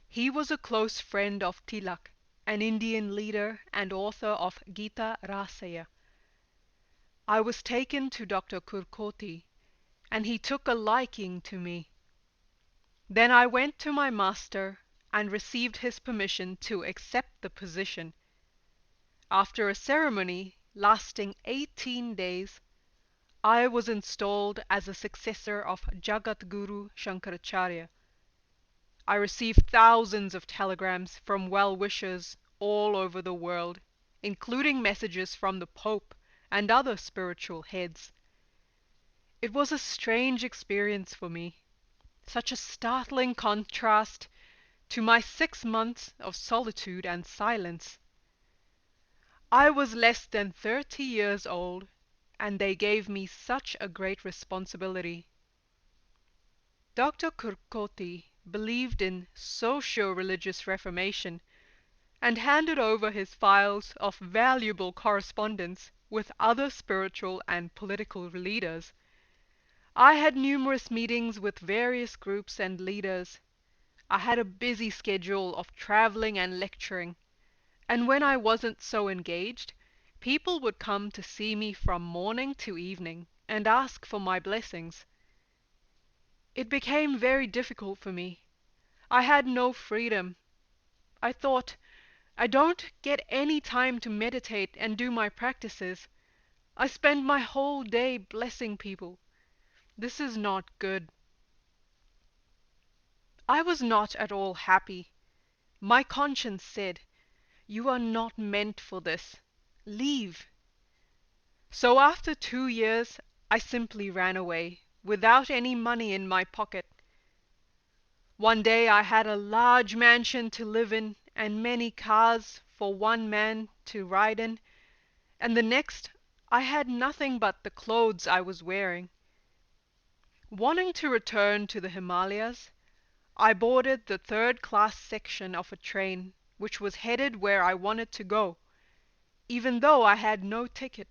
He was a close friend of Tilak, an Indian leader and author of Gita Rasaya. I was taken to Dr. Kurkoti, and he took a liking to me. Then I went to my master and received his permission to accept the position. After a ceremony, lasting 18 days, I was installed as a successor of Jagat Guru Shankaracharya. I received thousands of telegrams from well-wishers all over the world, including messages from the Pope and other spiritual heads. It was a strange experience for me, such a startling contrast to my 6 months of solitude and silence. I was less than 30 years old, and they gave me such a great responsibility. Dr. Kurkoti believed in socio-religious reformation and handed over his files of valuable correspondence with other spiritual and political leaders. I had numerous meetings with various groups and leaders. I had a busy schedule of traveling and lecturing, and when I wasn't so engaged, people would come to see me from morning to evening and ask for my blessings. It became very difficult for me. I had no freedom. I thought, I don't get any time to meditate and do my practices. I spend my whole day blessing people. This is not good. I was not at all happy. My conscience said, "You are not meant for this. Leave." So after 2 years, I simply ran away, without any money in my pocket. One day I had a large mansion to live in and many cars for one man to ride in, and the next I had nothing but the clothes I was wearing. Wanting to return to the Himalayas, I boarded the third-class section of a train which was headed where I wanted to go, even though I had no ticket.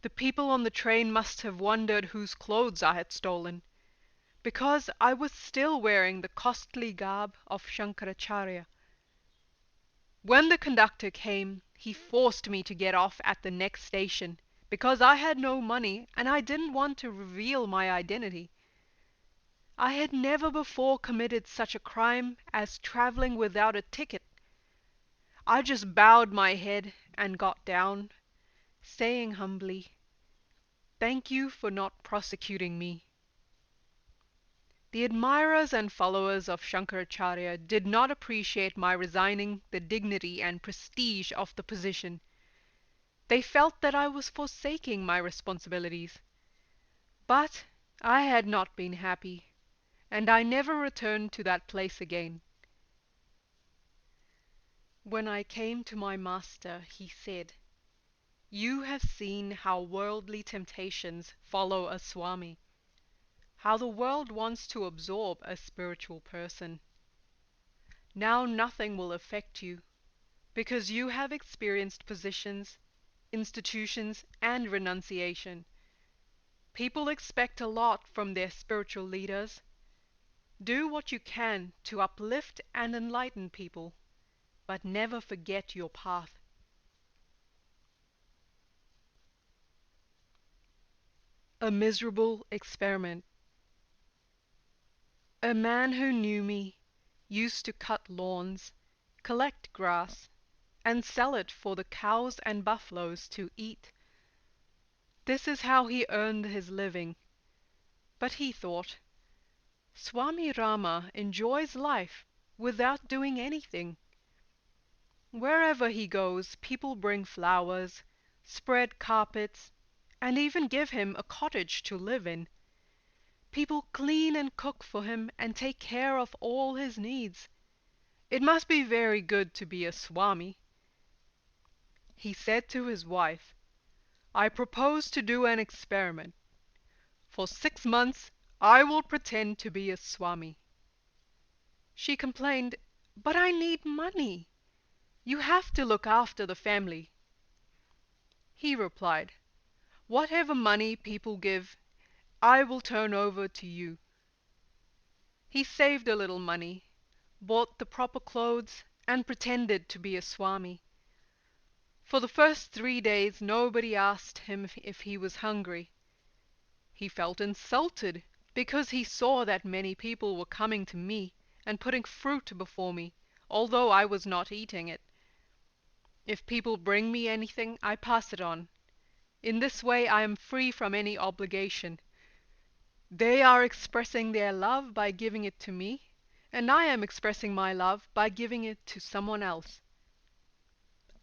The people on the train must have wondered whose clothes I had stolen, because I was still wearing the costly garb of Shankaracharya. When the conductor came, he forced me to get off at the next station, because I had no money and I didn't want to reveal my identity. I had never before committed such a crime as traveling without a ticket. I just bowed my head and got down, saying humbly, "Thank you for not prosecuting me." The admirers and followers of Shankaracharya did not appreciate my resigning the dignity and prestige of the position. They felt that I was forsaking my responsibilities. But I had not been happy, and I never returned to that place again. When I came to my master, he said, "You have seen how worldly temptations follow a Swami, how the world wants to absorb a spiritual person. Now nothing will affect you, because you have experienced positions, institutions, and renunciation. People expect a lot from their spiritual leaders. Do what you can to uplift and enlighten people, but never forget your path." A miserable experiment. A man who knew me used to cut lawns, collect grass, and sell it for the cows and buffaloes to eat. This is how he earned his living. But he thought, "Swami Rama enjoys life without doing anything. Wherever he goes, people bring flowers, spread carpets, and even give him a cottage to live in. People clean and cook for him and take care of all his needs. It must be very good to be a Swami." He said to his wife, "I propose to do an experiment. For 6 months I will pretend to be a Swami." She complained, "But I need money. You have to look after the family." He replied, "Whatever money people give, I will turn over to you." He saved a little money, bought the proper clothes, and pretended to be a Swami. For the first 3 days nobody asked him if he was hungry. He felt insulted because he saw that many people were coming to me and putting fruit before me, although I was not eating it. If people bring me anything, I pass it on. In this way I am free from any obligation. They are expressing their love by giving it to me, and I am expressing my love by giving it to someone else.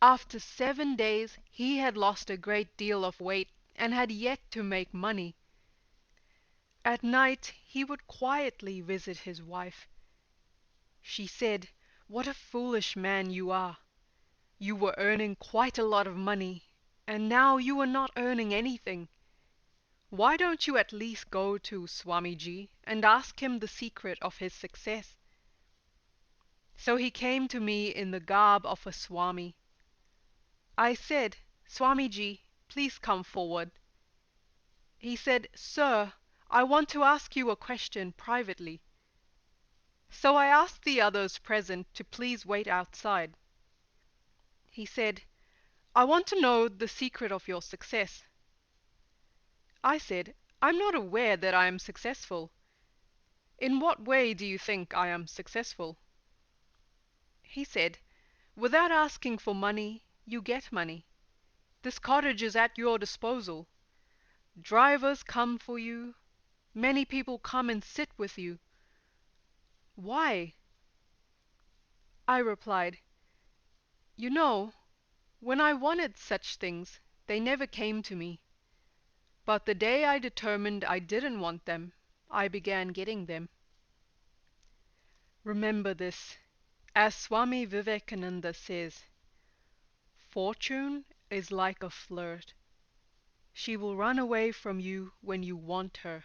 After 7 days he had lost a great deal of weight and had yet to make money. At night he would quietly visit his wife. She said, "What a foolish man you are! You were earning quite a lot of money, and now you are not earning anything. Why don't you at least go to Swamiji and ask him the secret of his success?" So he came to me in the garb of a Swami. I said, "Swamiji, please come forward." He said, "Sir, I want to ask you a question privately." So I asked the others present to please wait outside. He said, "I want to know the secret of your success." I said, "I'm not aware that I am successful." "In what way do you think I am successful?" He said, "Without asking for money, you get money. This cottage is at your disposal. Drivers come for you. Many people come and sit with you. Why?" I replied, "You know, when I wanted such things, they never came to me. But the day I determined I didn't want them, I began getting them." Remember this, as Swami Vivekananda says, "Fortune is like a flirt. She will run away from you when you want her.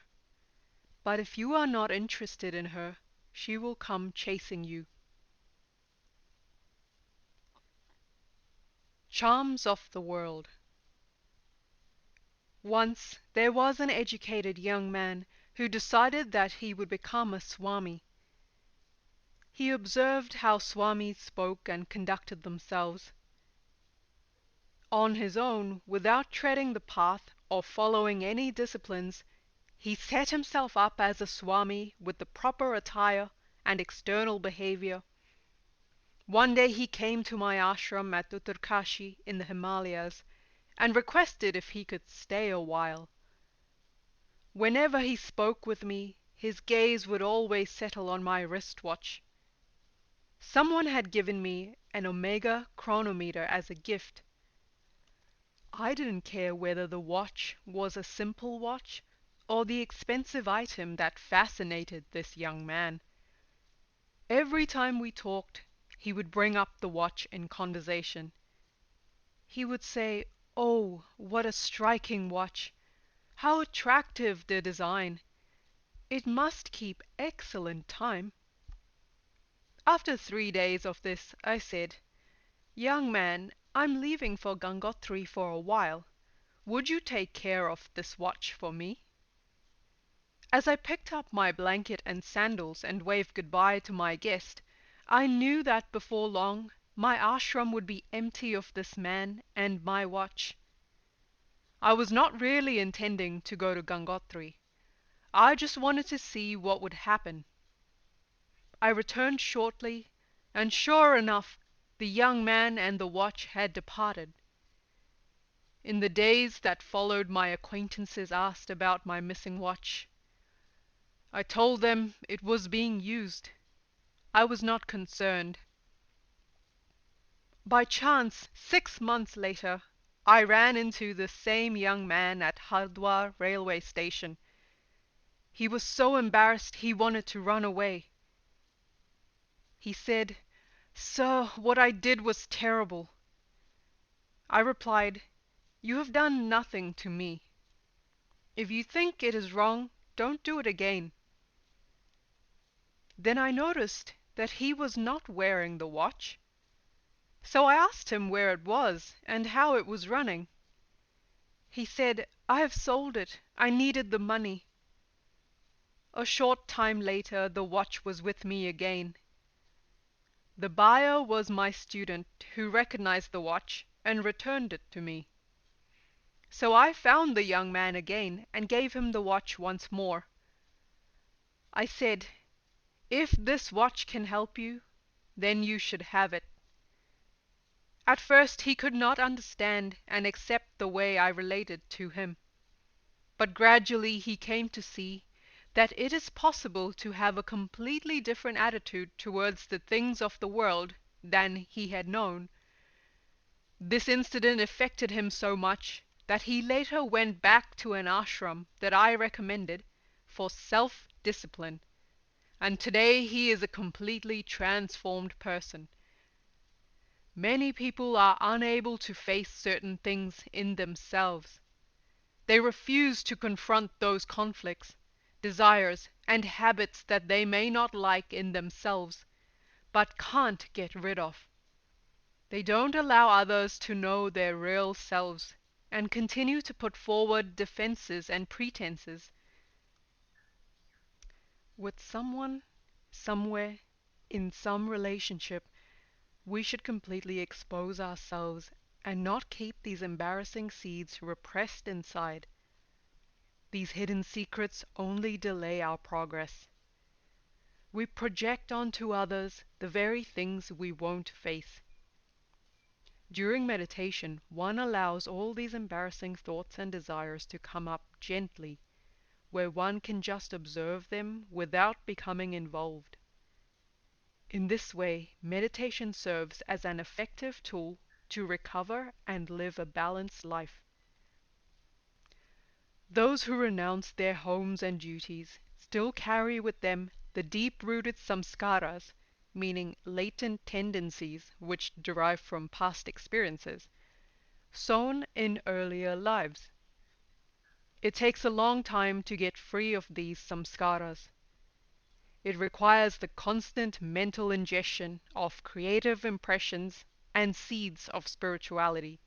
But if you are not interested in her, she will come chasing you." Charms of the World. Once there was an educated young man who decided that he would become a Swami. He observed how Swamis spoke and conducted themselves. On his own, without treading the path or following any disciplines, he set himself up as a Swami with the proper attire and external behavior. One day he came to my ashram at Uttarkashi in the Himalayas and requested if he could stay a while. Whenever he spoke with me, his gaze would always settle on my wristwatch. Someone had given me an Omega chronometer as a gift. I didn't care whether the watch was a simple watch or the expensive item that fascinated this young man. Every time we talked, he would bring up the watch in conversation. He would say, "Oh, what a striking watch! How attractive the design! It must keep excellent time." After 3 days of this, I said, "Young man, I'm leaving for Gangotri for a while. Would you take care of this watch for me?" As I picked up my blanket and sandals and waved goodbye to my guest, I knew that before long my ashram would be empty of this man and my watch. I was not really intending to go to Gangotri. I just wanted to see what would happen. I returned shortly, and sure enough, the young man and the watch had departed. In the days that followed, my acquaintances asked about my missing watch. I told them it was being used. I was not concerned. By chance, 6 months later, I ran into the same young man at Hardwar railway station. He was so embarrassed he wanted to run away. He said, "Sir, what I did was terrible." I replied, "You have done nothing to me. If you think it is wrong, don't do it again." Then I noticed that he was not wearing the watch. So I asked him where it was and how it was running. He said, "I have sold it. I needed the money." A short time later, the watch was with me again. The buyer was my student who recognized the watch and returned it to me. So I found the young man again and gave him the watch once more. I said, "If this watch can help you, then you should have it." At first he could not understand and accept the way I related to him, but gradually he came to see that it is possible to have a completely different attitude towards the things of the world than he had known. This incident affected him so much that he later went back to an ashram that I recommended for self-discipline, and today he is a completely transformed person. Many people are unable to face certain things in themselves. They refuse to confront those conflicts, desires, and habits that they may not like in themselves, but can't get rid of. They don't allow others to know their real selves and continue to put forward defenses and pretenses. With someone, somewhere, in some relationship, we should completely expose ourselves and not keep these embarrassing seeds repressed inside. These hidden secrets only delay our progress. We project onto others the very things we won't face. During meditation, one allows all these embarrassing thoughts and desires to come up gently, where one can just observe them without becoming involved. In this way, meditation serves as an effective tool to recover and live a balanced life. Those who renounce their homes and duties still carry with them the deep-rooted samskaras, meaning latent tendencies which derive from past experiences, sown in earlier lives. It takes a long time to get free of these samskaras. It requires the constant mental ingestion of creative impressions and seeds of spirituality.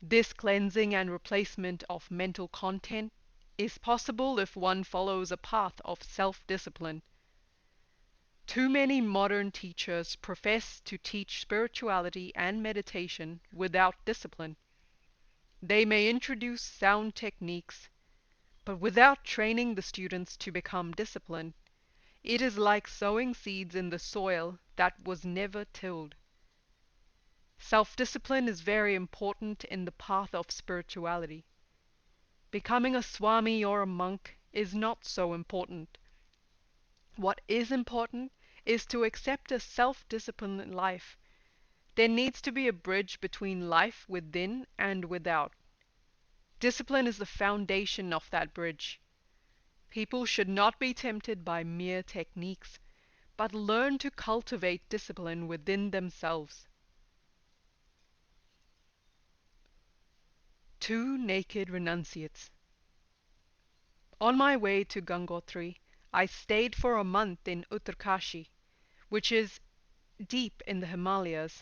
This cleansing and replacement of mental content is possible if one follows a path of self-discipline. Too many modern teachers profess to teach spirituality and meditation without discipline. They may introduce sound techniques, but without training the students to become disciplined, it is like sowing seeds in the soil that was never tilled. Self-discipline is very important in the path of spirituality. Becoming a Swami or a monk is not so important. What is important is to accept a self-disciplined life. There needs to be a bridge between life within and without. Discipline is the foundation of that bridge. People should not be tempted by mere techniques, but learn to cultivate discipline within themselves. 2 Naked Renunciates. On my way to Gangotri, I stayed for a month in Uttarkashi, which is deep in the Himalayas.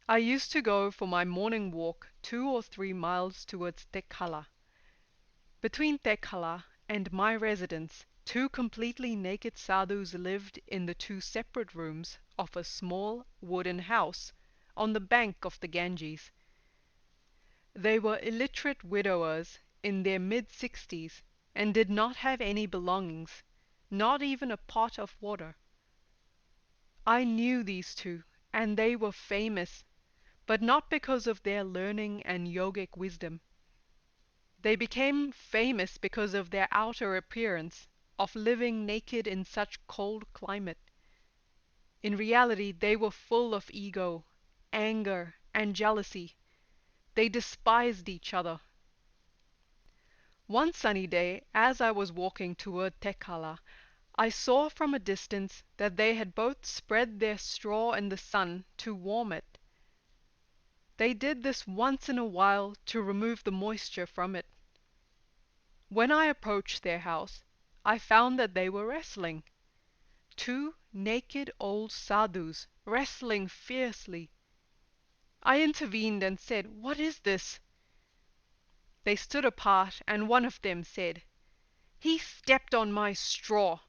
I used to go for my morning walk 2 or 3 miles towards Tekhala. Between Tekhala and my residence, 2 completely naked sadhus lived in the 2 separate rooms of a small wooden house on the bank of the Ganges. They were illiterate widowers in their mid-60s and did not have any belongings, not even a pot of water. I knew these 2, and they were famous, but not because of their learning and yogic wisdom. They became famous because of their outer appearance of living naked in such cold climate. In reality, they were full of ego, anger, and jealousy. They despised each other. One sunny day, as I was walking toward Tekala, I saw from a distance that they had both spread their straw in the sun to warm it. They did this once in a while to remove the moisture from it. When I approached their house, I found that they were wrestling. 2 naked old sadhus wrestling fiercely. I intervened and said, "What is this?" They stood apart, and one of them said, "He stepped on my straw.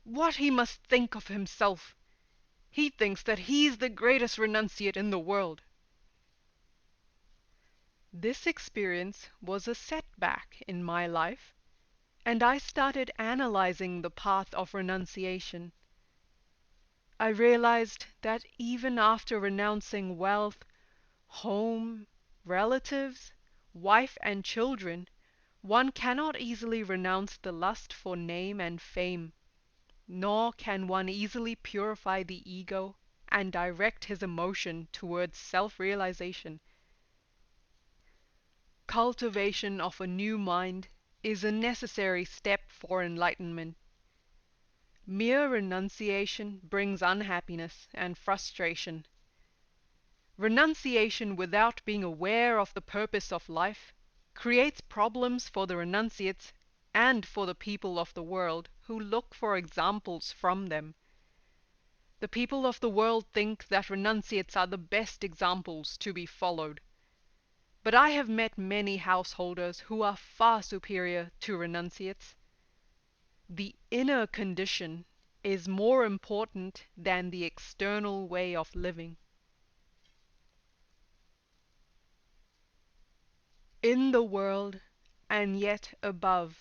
What he must think of himself! He thinks that he's the greatest renunciate in the world." This experience was a setback in my life, and I started analyzing the path of renunciation. I realized that even after renouncing wealth, home, relatives, wife and children, one cannot easily renounce the lust for name and fame, nor can one easily purify the ego and direct his emotion towards self-realization. Cultivation of a new mind is a necessary step for enlightenment. Mere renunciation brings unhappiness and frustration. Renunciation without being aware of the purpose of life creates problems for the renunciates and for the people of the world who look for examples from them. The people of the world think that renunciates are the best examples to be followed. But I have met many householders who are far superior to renunciates. The inner condition is more important than the external way of living. In the world, and yet above.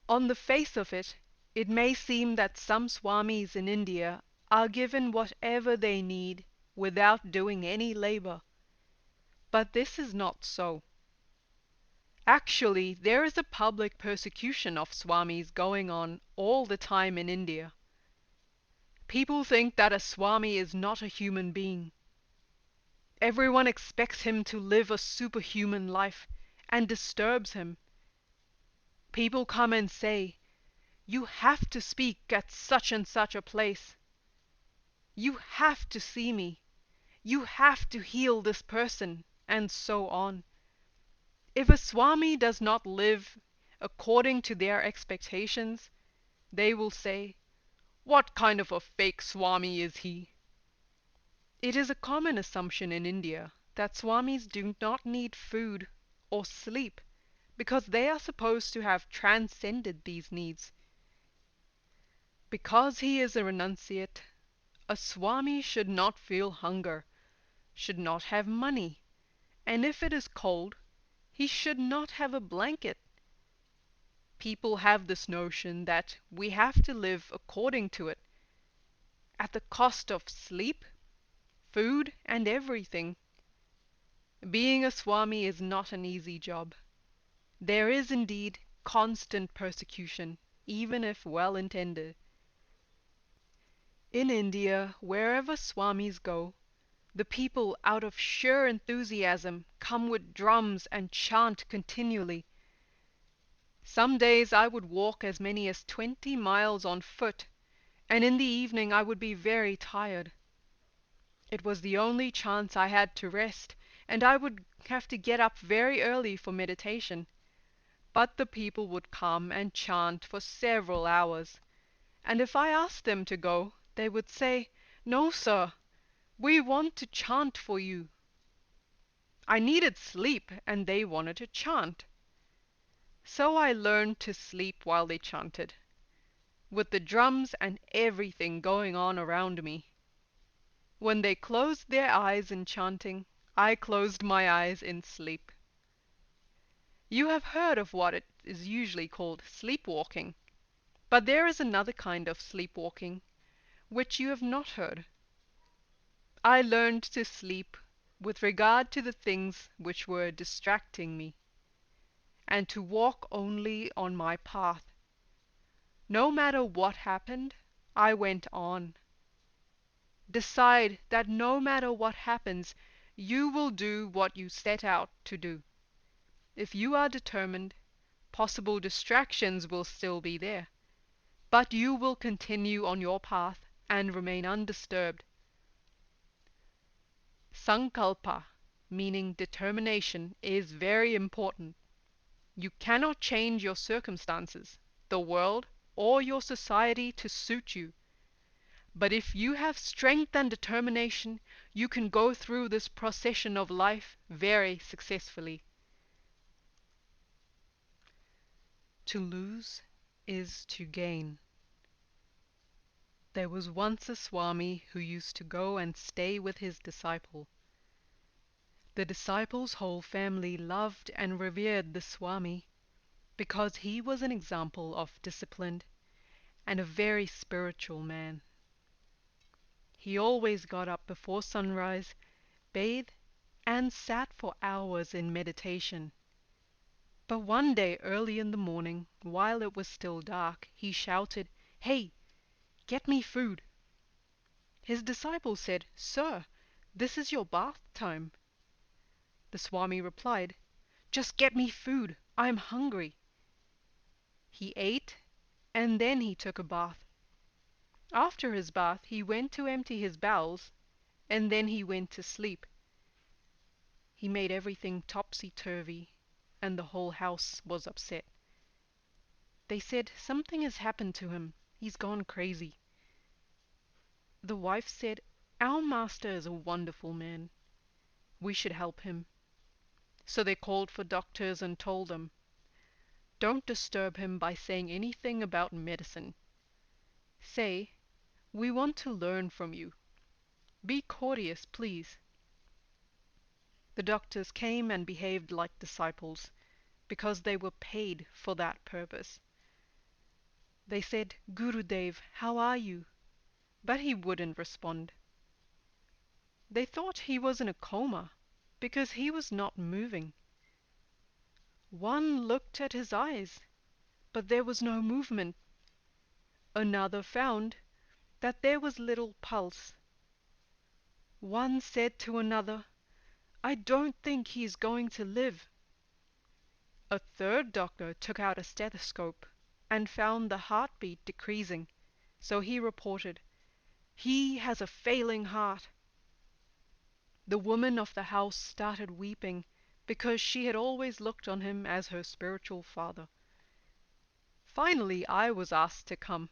On the face of it, it may seem that some swamis in India are given whatever they need without doing any labor. But this is not so. Actually, there is a public persecution of swamis going on all the time in India. People think that a swami is not a human being. Everyone expects him to live a superhuman life and disturbs him. People come and say, "You have to speak at such and such a place. You have to see me. You have to heal this person," and so on. If a swami does not live according to their expectations, they will say, "What kind of a fake swami is he?" It is a common assumption in India that swamis do not need food or sleep because they are supposed to have transcended these needs. Because he is a renunciate, a swami should not feel hunger, should not have money, and if it is cold, he should not have a blanket. People have this notion that we have to live according to it, at the cost of sleep, food, and everything. Being a swami is not an easy job. There is indeed constant persecution, even if well intended. In India, wherever swamis go, the people out of sheer enthusiasm come with drums and chant continually. Some days I would walk as many as 20 miles on foot, and in the evening I would be very tired. It was the only chance I had to rest, and I would have to get up very early for meditation. But the people would come and chant for several hours, and if I asked them to go, they would say, "No, sir, we want to chant for you." I needed sleep, and they wanted to chant. So I learned to sleep while they chanted, with the drums and everything going on around me. When they closed their eyes in chanting, I closed my eyes in sleep. You have heard of what it is usually called sleepwalking, but there is another kind of sleepwalking, which you have not heard. I learned to sleep with regard to the things which were distracting me, and to walk only on my path. No matter what happened, I went on. Decide that no matter what happens, you will do what you set out to do. If you are determined, possible distractions will still be there, but you will continue on your path and remain undisturbed. Sankalpa, meaning determination, is very important. You cannot change your circumstances, the world, or your society to suit you. But if you have strength and determination, you can go through this procession of life very successfully. To lose is to gain. There was once a Swami who used to go and stay with his disciple. The disciple's whole family loved and revered the Swami because he was an example of discipline and a very spiritual man. He always got up before sunrise, bathed, and sat for hours in meditation. But one day early in the morning, while it was still dark, he shouted, "Hey, get me food!" His disciples said, "Sir, this is your bath time." The Swami replied, "Just get me food. I am hungry." He ate, and then he took a bath. After his bath, he went to empty his bowels, and then he went to sleep. He made everything topsy-turvy, and the whole house was upset. They said, "Something has happened to him. He's gone crazy." The wife said, "Our master is a wonderful man. We should help him." So they called for doctors and told them, "Don't disturb him by saying anything about medicine. Say, 'We want to learn from you.' Be courteous, please." The doctors came and behaved like disciples, because they were paid for that purpose. They said, "Gurudev, how are you?" But he wouldn't respond. They thought he was in a coma, because he was not moving. One looked at his eyes, but there was no movement. Another found that there was little pulse. One said to another, "I don't think he is going to live." A third doctor took out a stethoscope and found the heartbeat decreasing, so he reported, "He has a failing heart." The woman of the house started weeping because she had always looked on him as her spiritual father. Finally, I was asked to come.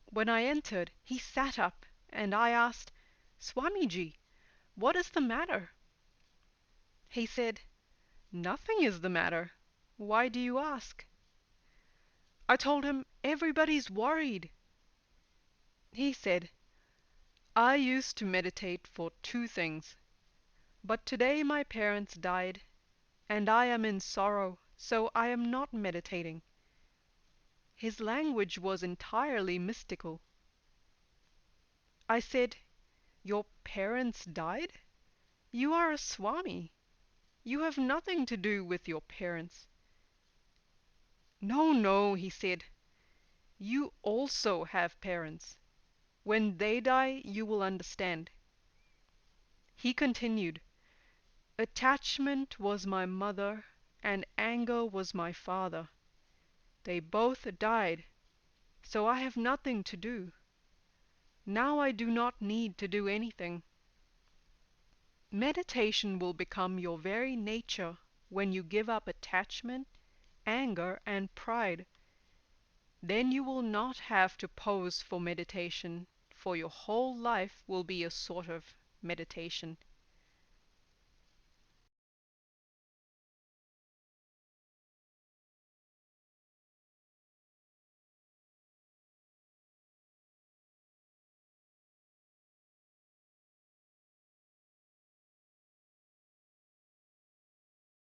When I entered, he sat up, and I asked, "Swamiji, what is the matter?" He said, "Nothing is the matter. Why do you ask?" I told him, "Everybody's worried." He said, "I used to meditate for two things, but today my parents died, and I am in sorrow, so I am not meditating." His language was entirely mystical. I said, "Your parents died? You are a Swami. You have nothing to do with your parents." "No, no," he said. "You also have parents. When they die, you will understand." He continued, "Attachment was my mother, and anger was my father. They both died, so I have nothing to do. Now I do not need to do anything." Meditation will become your very nature when you give up attachment, anger, and pride. Then you will not have to pose for meditation, for your whole life will be a sort of meditation.